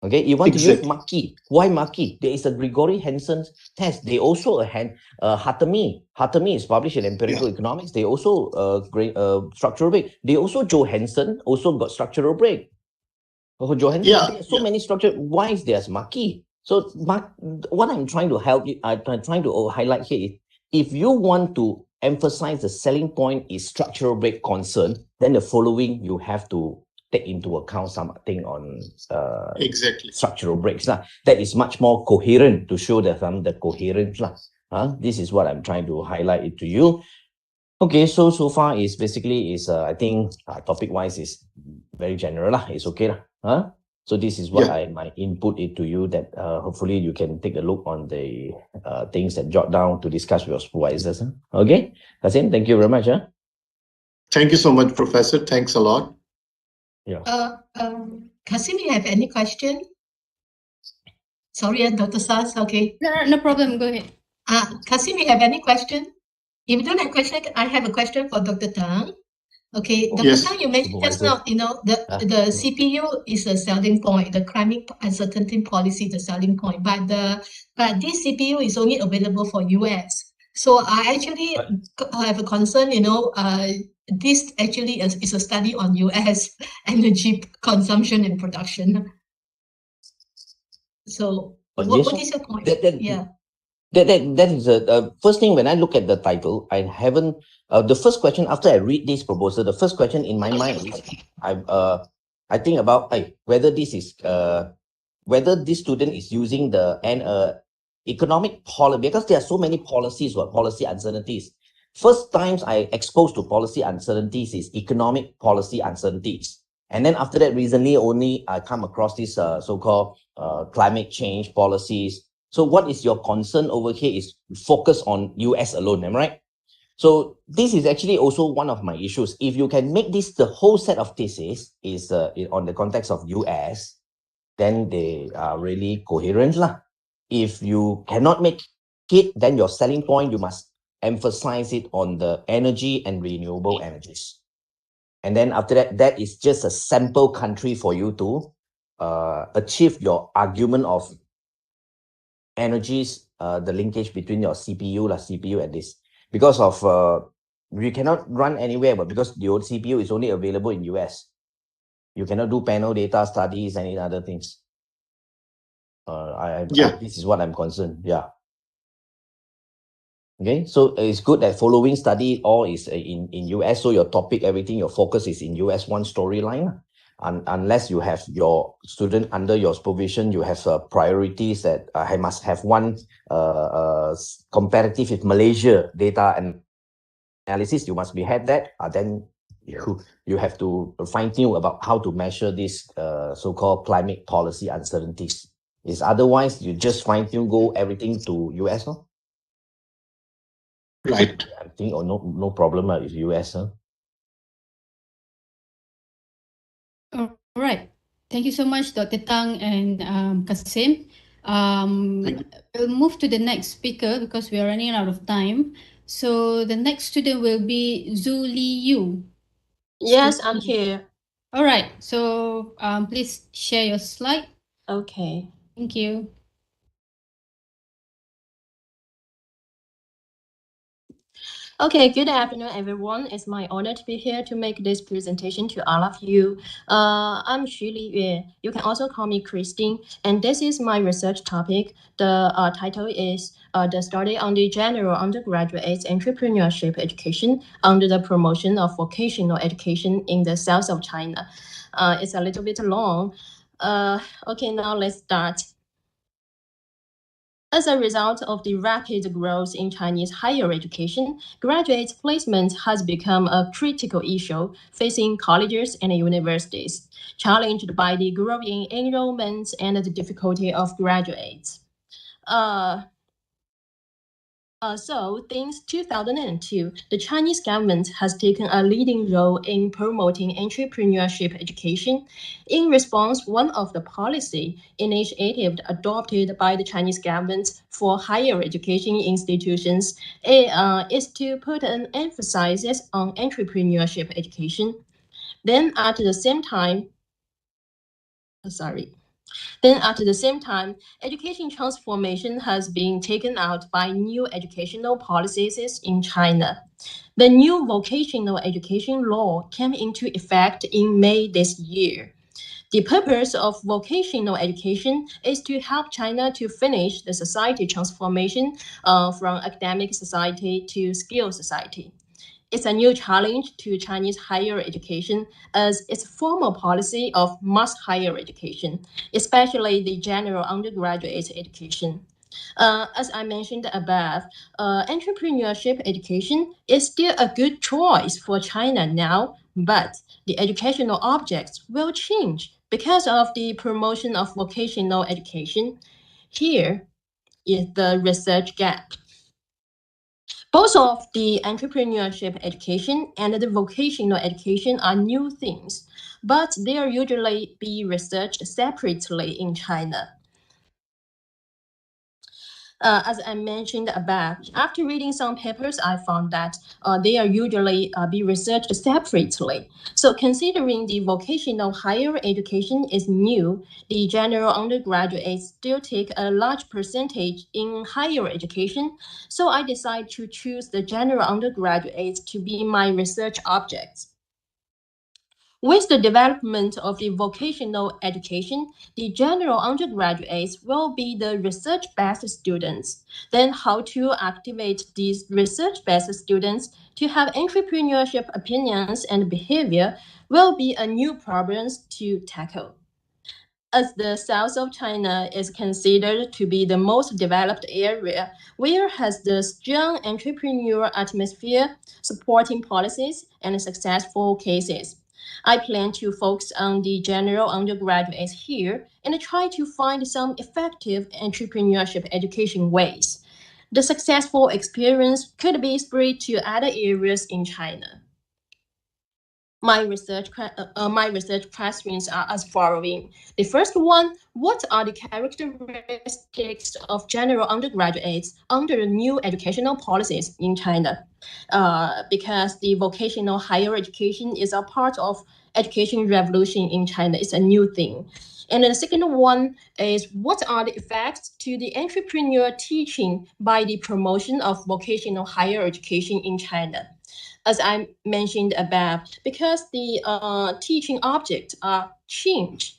Okay, you want to use Markey. Why Markey? There is a Gregory Hansen's test. They also Hatami. Hatami is published in Empirical Economics. They also structural break. They also Johansson also got structural break. Johansson, so many structure. Why is there Markey? So what I'm trying to help you, I'm trying to highlight here is, if you want to emphasize the selling point is structural break concern, then the following you have to take into account something on structural breaks. That is much more coherent to show the coherence. This is what I'm trying to highlight it to you. Okay, so far is basically I think topic wise is very general. It's okay. So this is what I might input it to you that hopefully you can take a look on the things that jot down to discuss with your supervisors. Okay, Kasim, thank you very much. Thank you so much, Professor. Thanks a lot. Yeah. Kasim, you have any question? Sorry, Dr. Sas, okay. No problem, go ahead. Kasim, you have any question? If you don't have question, I have a question for Dr. Tang. Okay, Dr. Tang, you mentioned just now, the CPU is a selling point, the climate uncertainty policy is a selling point, but this CPU is only available for US. So I actually have a concern, this actually is a study on US energy consumption and production. So what is your point? That is first thing when I look at the title, I haven't the first question after I read this proposal, the first question in my mind is I think about whether this is whether this student is using the economic policy, because there are so many policies or policy uncertainties. First times I exposed to policy uncertainties is economic policy uncertainties. And then after that, recently only I come across this so-called climate change policies. So what is your concern over here is focus on US alone, am I right? So this is actually also one of my issues. If you can make this the whole set of thesis is on the context of US, then they are really coherent lah. If you cannot make it, then your selling point, you must emphasize it on the energy and renewable energies. And then after that, that is just a sample country for you to achieve your argument of energies, the linkage between your CPU and this. Because of, we cannot run anywhere, but because the old CPU is only available in US, you cannot do panel data studies and other things. This is what I'm concerned. Yeah. Okay, so it's good that following study all is in US. So your topic, everything, your focus is in US, one storyline. Unless you have your student under your supervision, you have priorities that I must have one comparative with Malaysia data and analysis. You must be had that. Then you have to fine tune about how to measure this so-called climate policy uncertainties. Is otherwise you just fine tune go everything to US, no? Right. I think no problem with US. All right. Thank you so much, Dr. Tang and Kasim. We'll move to the next speaker because we are running out of time. So the next student will be Zhu Li Yu. Yes, I'm here. All right. So please share your slide. Okay. Thank you. Okay, good afternoon, everyone. It's my honor to be here to make this presentation to all of you. I'm Xuli Yue. You can also call me Christine, and this is my research topic. The title is the study on the general undergraduate entrepreneurship education under the promotion of vocational education in the south of China. It's a little bit long. Okay, now let's start. As a result of the rapid growth in Chinese higher education, graduate placement has become a critical issue facing colleges and universities, challenged by the growing enrollment and the difficulty of graduates. So, since 2002, the Chinese government has taken a leading role in promoting entrepreneurship education. In response, one of the policy initiatives adopted by the Chinese government for higher education institutions is to put an emphasis on entrepreneurship education. Then, at the same time, education transformation has been taken out by new educational policies in China. The new vocational education law came into effect in May this year. The purpose of vocational education is to help China to finish the society transformation from academic society to skill society. It's a new challenge to Chinese higher education as its formal policy of mass higher education, especially the general undergraduate education. As I mentioned above, entrepreneurship education is still a good choice for China now, but the educational objects will change because of the promotion of vocational education. Here is the research gap. Both of the entrepreneurship education and the vocational education are new things, but they are usually be researched separately in China. As I mentioned above, after reading some papers, I found that they are usually be researched separately. So considering the vocational higher education is new, the general undergraduates still take a large percentage in higher education. So I decided to choose the general undergraduates to be my research objects. With the development of the vocational education, the general undergraduates will be the research-based students. Then how to activate these research-based students to have entrepreneurship opinions and behavior will be a new problem to tackle. As the south of China is considered to be the most developed area, where has the strong entrepreneurial atmosphere, supporting policies, and successful cases. I plan to focus on the general undergraduates here and try to find some effective entrepreneurship education ways. The successful experience could be spread to other areas in China. My research questions are as following. The first one, what are the characteristics of general undergraduates under the new educational policies in China? Because the vocational higher education is a part of education revolution in China. It's a new thing. And the second one is, what are the effects to the entrepreneur teaching by the promotion of vocational higher education in China? As I mentioned above, because the teaching objects are changed,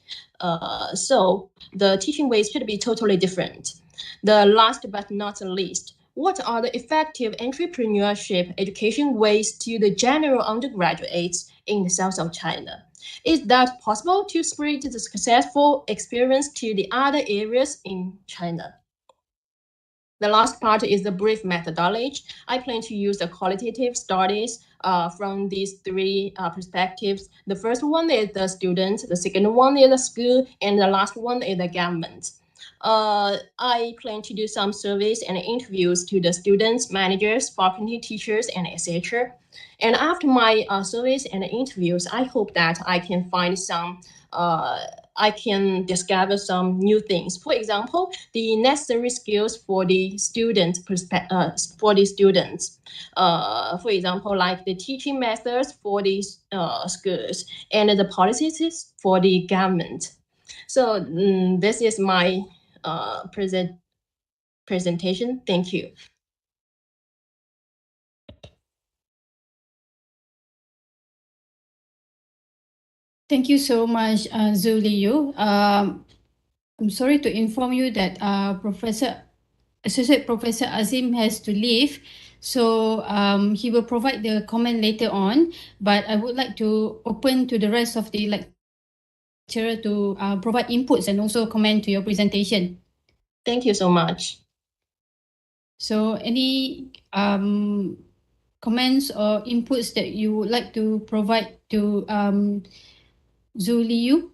so the teaching ways should be totally different. The last but not least, what are the effective entrepreneurship education ways to the general undergraduates in the south of China? Is that possible to spread the successful experience to the other areas in China? The last part is the brief methodology. I plan to use the qualitative studies from these three perspectives. The first one is the students, the second one is the school, and the last one is the government. I plan to do some surveys and interviews to the students, managers, faculty, teachers, and etc. And after my surveys and interviews, I hope that I can find some I can discover some new things. For example, the necessary skills for the students. For example, like the teaching methods for the schools and the policies for the government. So this is my presentation. Thank you. Thank you so much, Zhu Liu. I'm sorry to inform you that Associate Professor Azim has to leave. So he will provide the comment later on, but I would like to open to the rest of the lecturer to provide inputs and also comment to your presentation. Thank you so much. So any comments or inputs that you would like to provide to Zhu Liu?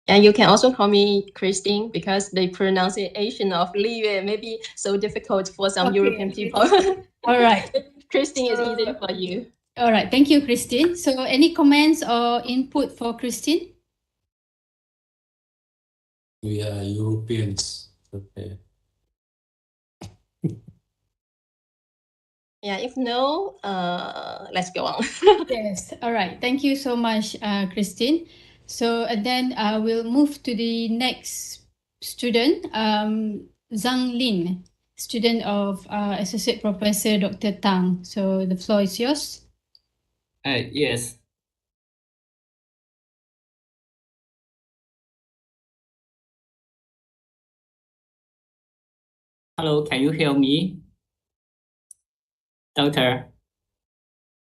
And you can also call me Christine because the pronunciation of Liu may be so difficult for some European people. All right. Christine is easy for you. All right. Thank you, Christine. So any comments or input for Christine? We are Europeans. Okay. Yeah, if no, let's go on. Yes. All right. Thank you so much, Christine. So and then we'll move to the next student, Zhang Lin, student of Associate Professor Dr. Tang. So the floor is yours. Yes. Hello, can you hear me? Doctor?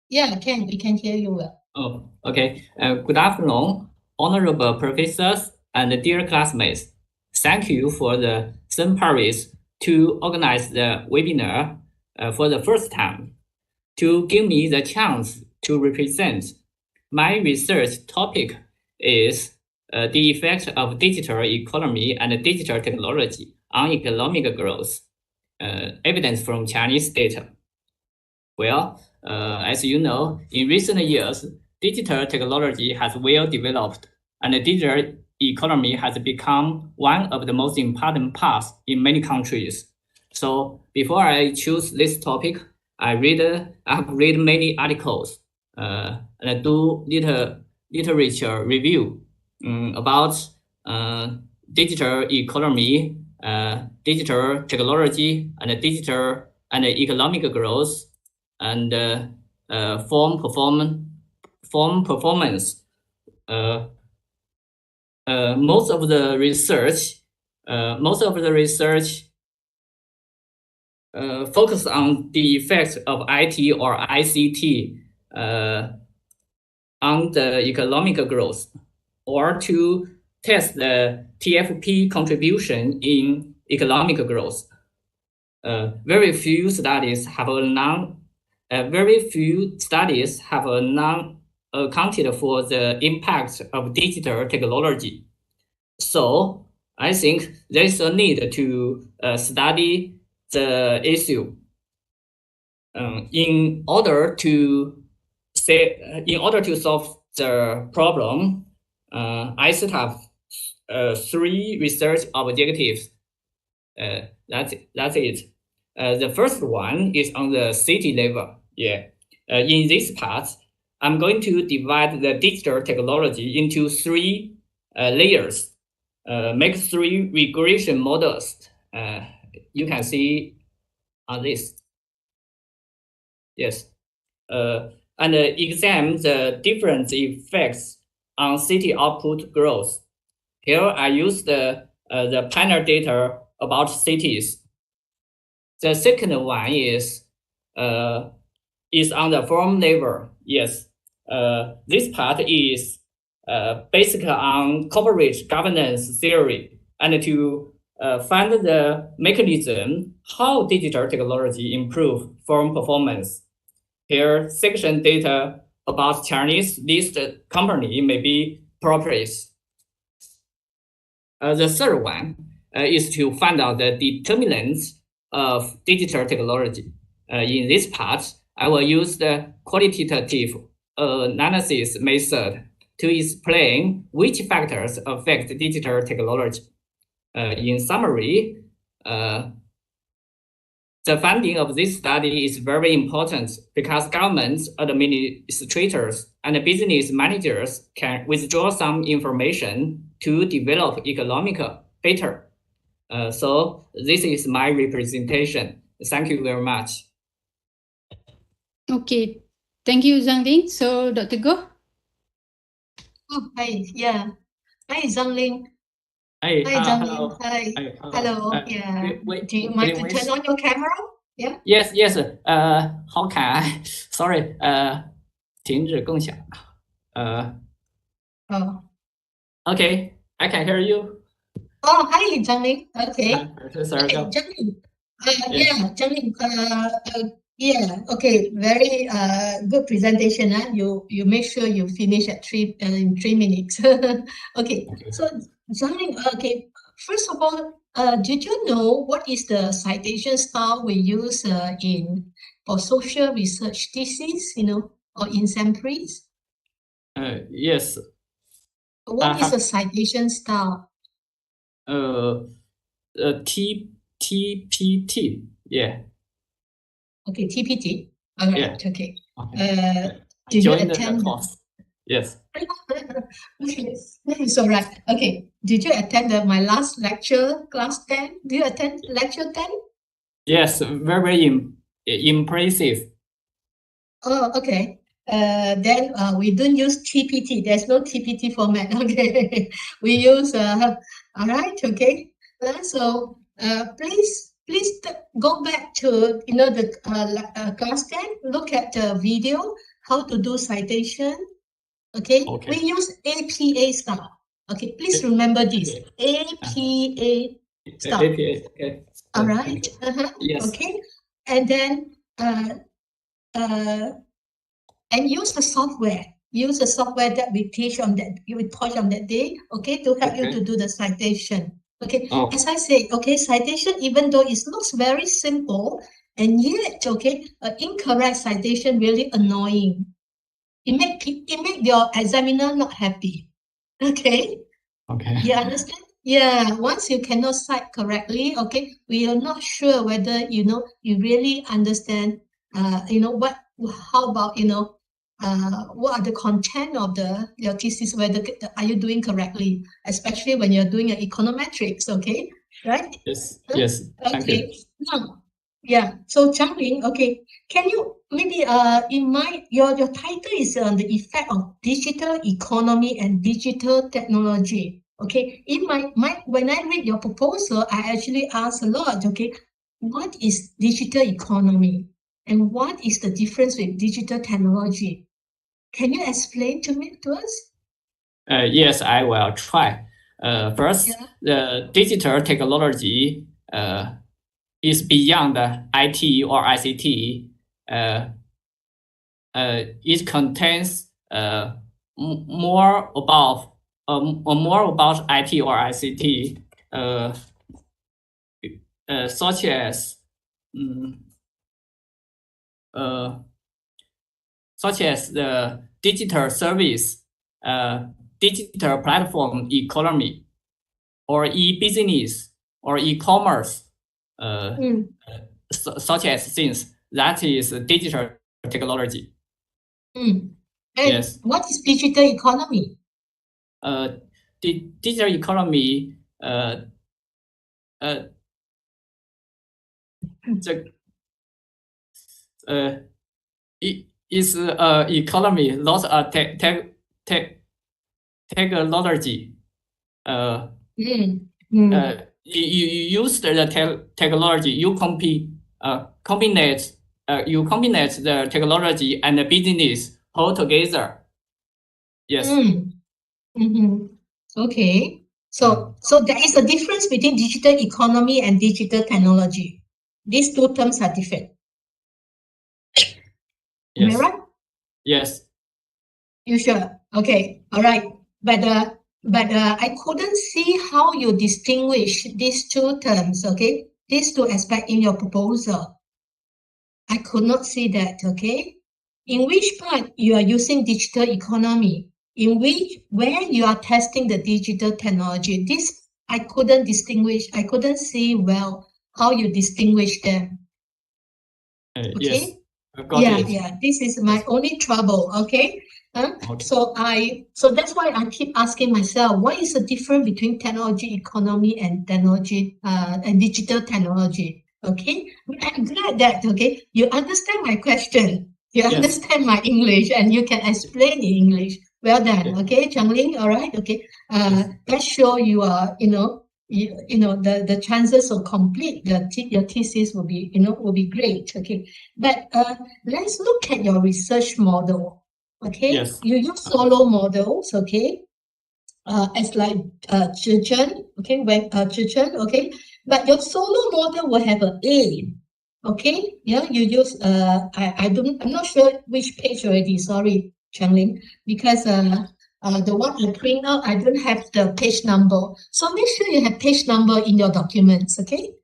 Yeah, we can hear you well. Oh, okay. Good afternoon, honorable professors and dear classmates. Thank you for the CenPRIS to organize the webinar for the first time, to give me the chance to represent. My research topic is the effect of digital economy and digital technology on economic growth, evidence from Chinese data. Well, as you know, in recent years, digital technology has well developed, and the digital economy has become one of the most important parts in many countries. So before I choose this topic, I have read many articles and I do literature review about digital economy, digital technology, and digital and economic growth, and form performance. Most of the research focus on the effects of IT or ICT on the economic growth, or to test the TFP contribution in economic growth. Very few studies have accounted for the impact of digital technology. So I think there is a need to study the issue in order to solve the problem. I set up 3 research objectives. That's it. The first one is on the city level. In this part, I'm going to divide the digital technology into 3 layers. Make 3 regression models. You can see on this. Yes. And examine the different effects on city output growth. Here I use the panel data about cities. The second one is on the form level. Yes. This part is basically on corporate governance theory, and to find the mechanism how digital technology improve firm performance. Here, section data about Chinese listed company may be appropriate. The third one is to find out the determinants of digital technology. In this part, I will use the qualitative analysis method to explain which factors affect digital technology. In summary, the funding of this study is very important because governments, administrators, and business managers can withdraw some information to develop economic data. So this is my representation. Thank you very much. Okay, thank you, Zhang Lin. So, Dr. Goh? Oh, hi. Yeah. Hi, Zhangling. Hey, Hi, Zhangling. hello. Hi. Hey, Hello. Uh, Yeah. wait, Do you could mind you to please? turn on your camera? Yeah. Yes, yes. How can I? Sorry. 停止共享。Oh. Okay, I can hear you. Oh, hi, Zhangling. Okay. Professor, Okay, go. Zhangling. Yes. Yeah, Zhangling. Yeah. Okay. Very good presentation. You make sure you finish at in 3 minutes. Okay. So Zhangling. Okay. First of all, did you know what is the citation style we use for social research thesis? Or in CenPRIS? Yes. What is the citation style? TPT. Yeah. Okay, TPT. All right. Yeah. Okay. Okay. Did you Join the attend? course. Yes. Okay, it's all right. Okay. Did you attend my last lecture, class 10? Do you attend lecture 10? Yes. Very impressive. Oh, okay. Then we don't use TPT. There's no TPT format. Okay. We use all right. Okay. So please go back to the class 10. Look at the video how to do citation. Okay. We use APA style. Okay. Please remember this APA style. APA. Okay. All right. Yes. Okay. And then and use the software. Use the software that we teach on that day, okay, to help you to do the citation. Okay, as I say, okay, citation, even though it looks very simple, and yet, okay, incorrect citation really annoying. It make your examiner not happy. Okay. Okay. You understand? Yeah. Once you cannot cite correctly, okay, we are not sure whether you really understand. How about what are the content of your thesis? Whether are you doing correctly, especially when you're doing an econometrics? Okay, right? Yes. Yes. Thank you. Now, yeah. So Zhangling, okay, can you maybe your title is on the effect of digital economy and digital technology. Okay, in when I read your proposal, I actually ask a lot. Okay, what is digital economy and what is the difference with digital technology? Can you explain to us? Yes, I will try. First, the digital technology is beyond IT or ICT. It contains more about IT or ICT, such as the digital service, digital platform economy, or e-business or e-commerce, such as things that is digital technology. And what is digital economy? Digital economy, it is economy, not a technology. You use the technology. You combine the technology and the business all together. Yes. Okay. So there is a difference between digital economy and digital technology. These two terms are different. Yes. Am I right? Yes. You sure? Okay. All right. But I couldn't see how you distinguish these two terms. Okay, these two aspects in your proposal. I could not see that. Okay, in which part you are using digital economy? Where you are testing the digital technology? This I couldn't distinguish. I couldn't see well how you distinguish them. Okay. Yes. Yeah. This is my only trouble. Okay. So that's why I keep asking myself, what is the difference between technology economy and technology and digital technology? Okay. I'm glad that you understand my question. You understand my English and you can explain in English, Well done. Okay, Changling. All right. Okay. That show you are, the chances of complete your thesis will be, will be great. Okay. But let's look at your research model. Okay. Yes. You use solo models. Okay. As like Zhichen, okay, when Zhichen, okay, but your solo model will have an A, okay, yeah, you use I'm not sure which page already, sorry, Changling, because the one I print out, I don't have the page number, so make sure you have page number in your documents, okay,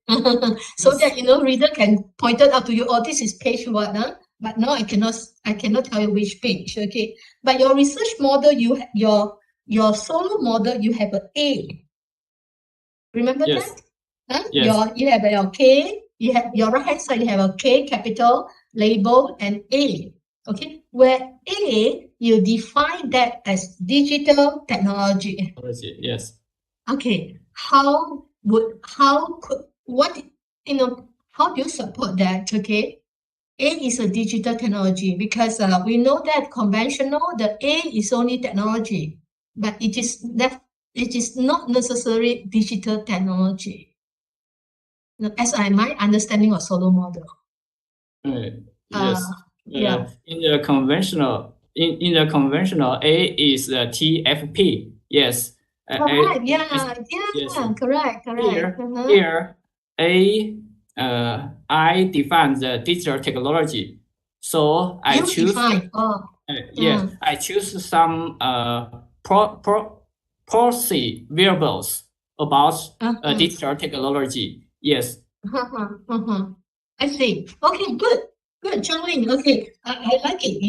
so that reader can point it out to you. Oh, this is page what, huh? But now I cannot tell you which page, okay. But your research model, your solo model, you have an A. Remember Yes. that? Huh? Yes. You have your K, you have your right hand side, you have a K capital, label, and A. Okay, where A, you define that as digital technology. Yes. Okay, how do you support that? Okay, A is a digital technology because we know that conventional, the A is only technology, but it is not necessarily digital technology. As my understanding of solo model. Yes. Yeah. In the conventional, A is TFP. Yes. Correct. Yes. Correct. Here, A. I define the digital technology, so I choose. Yes, I choose some policy variables about digital technology. Yes. I see. Okay, good. Good, Changling. Okay, I like it.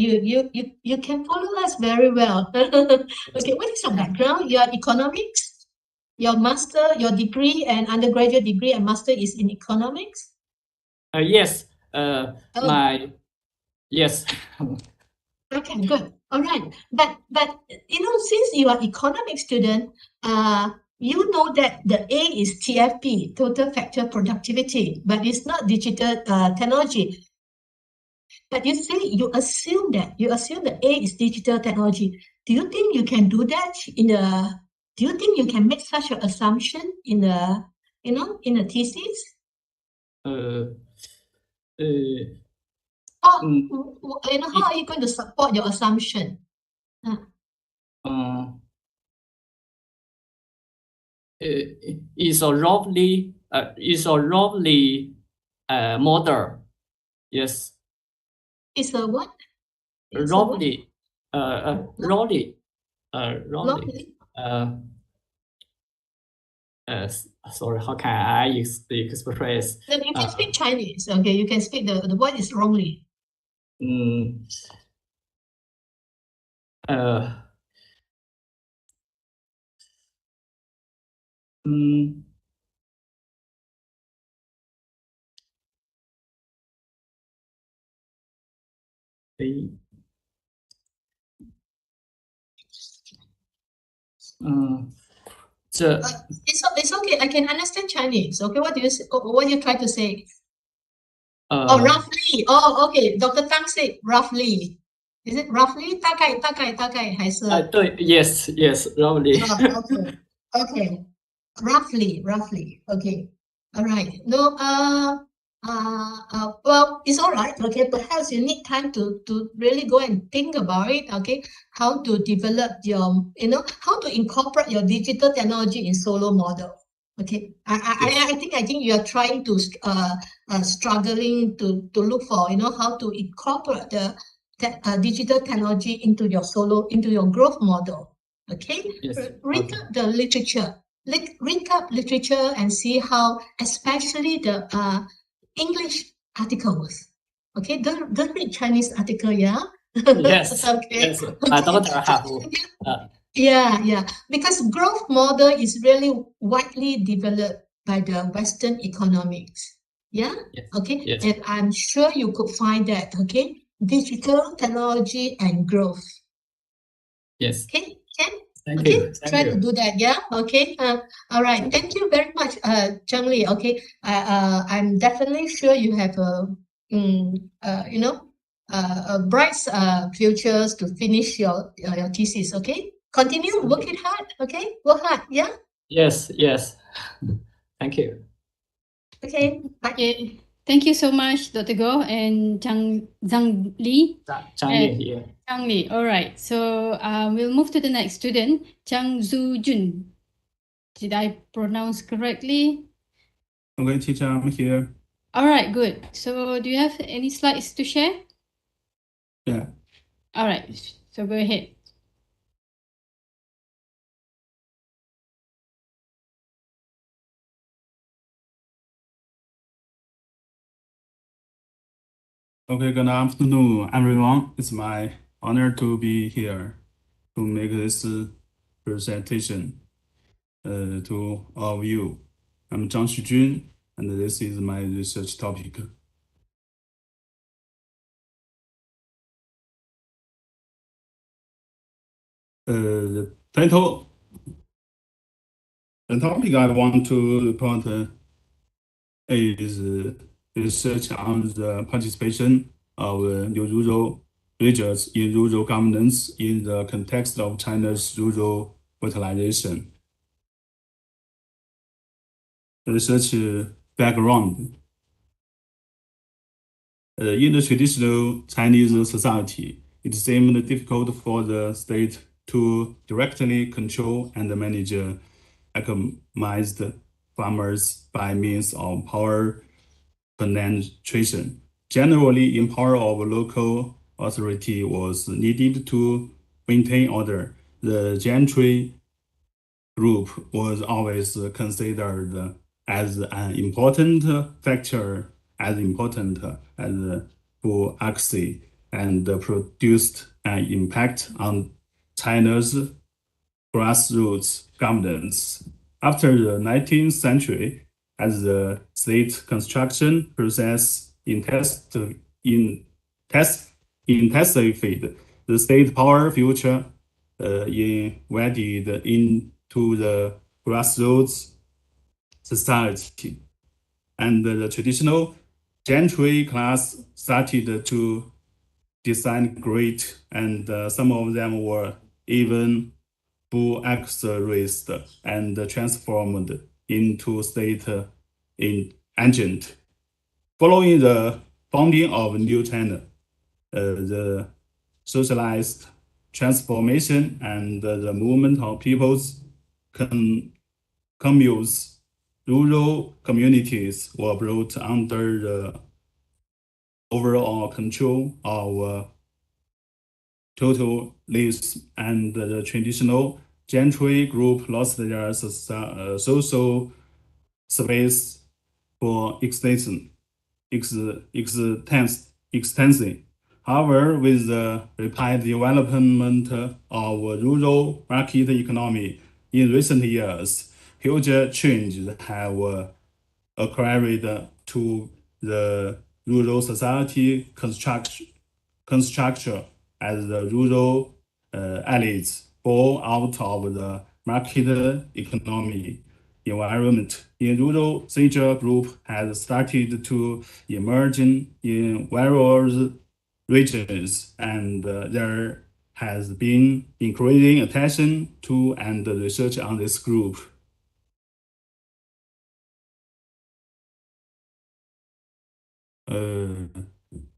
You can follow us very well. Okay, what is your background? Your economics? Your master, your degree and undergraduate degree and master is in economics? Yes. Yes. Okay, good. All right. But since you are economic student, you know that the A is TFP, total factor productivity, but it's not digital technology. But you say you assume the A is digital technology. Do you think you can do that do you think you can make such an assumption in the thesis? How are you going to support your assumption? It's a roughly model. Yes. It's a what? Roughly. Sorry, how can I express? Then you can speak Chinese. Okay, you can speak the word is wrongly. It's okay. I can understand Chinese. Okay, what you try to say? Roughly. Okay. Dr. Tang said roughly. Is it roughly? 大概还是？对 yes, roughly. Okay. Roughly. Okay. All right. No. Well, it's all right. Okay. Perhaps you need time to really go and think about it. Okay. How to develop how to incorporate your digital technology in solo model. Okay. I think you are trying to struggling to look for how to incorporate the digital technology into your growth model. Okay. Yes. Read up the literature. Read up literature and see how, especially the English articles. Okay, don't read Chinese article, yeah? Yes. Okay. Yes. I don't have. Yeah. Because growth model is really widely developed by the Western economics. Yeah? Yes. Okay. Yes. And I'm sure you could find that, okay? Digital technology and growth. Yes. Okay. Thank you. Try to do that. Yeah. Okay. All right. Thank you very much, Zhang Li. Okay. I'm definitely sure you have bright futures to finish your thesis. Okay, continue, work it hard. Okay, work hard. Yeah. Yes, yes. Thank you. Okay. Bye. Okay. Thank you so much, Dr. Go and Zhang Li. Zhang Li here. Zhang Li. All right. So we'll move to the next student, Zhang Zhu Jun. Did I pronounce correctly? Okay, teacher, I'm here. All right, good. So do you have any slides to share? Yeah. All right. So go ahead. Okay, good afternoon, everyone. It's my honor to be here to make this presentation to all of you. I'm Zhang Xujun, and this is my research topic. The title, the topic I want to report is research on the participation of rural regions in rural governance in the context of China's rural fertilization. Research background. In the traditional Chinese society, it seemed difficult for the state to directly control and manage economized farmers by means of power penetration. Generally, in power of local authority was needed to maintain order. The gentry group was always considered as an important factor, as important as bureaucracy, and produced an impact on China's grassroots governance. After the 19th century, as the state construction process intensified, the state power future invaded into the grassroots society, and the traditional gentry class started to disintegrate, and some of them were even bureaucratized and transformed into state agent. Following the founding of New China, the socialized transformation and the movement of people's communes, rural communities were brought under the overall control of totalists, and the traditional gentry group lost their social space for extension. However, with the rapid development of rural market economy in recent years, huge changes have occurred to the rural society construction as the rural elites fall out of the market economy environment. In rural, social group has started to emerge in various regions, and there has been increasing attention to and research on this group.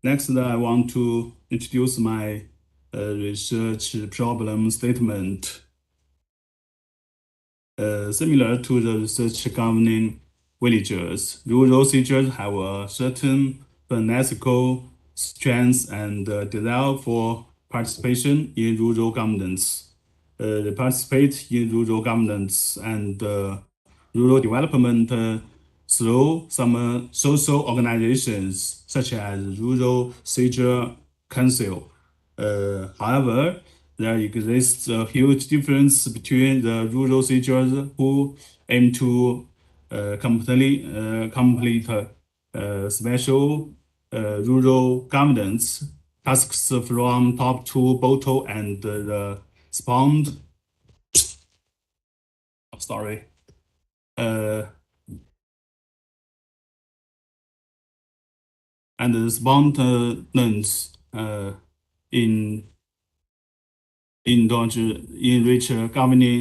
Next, I want to introduce my research problem statement. Similar to the research governing villagers, rural teachers have a certain phonetical strength and desire for participation in rural governance. They participate in rural governance and rural development through some social organizations such as Rural Teacher Council. However, there exists a huge difference between the rural teachers who aim to complete special rural governance tasks from top to bottom, and the respond. And respondents in enrich governing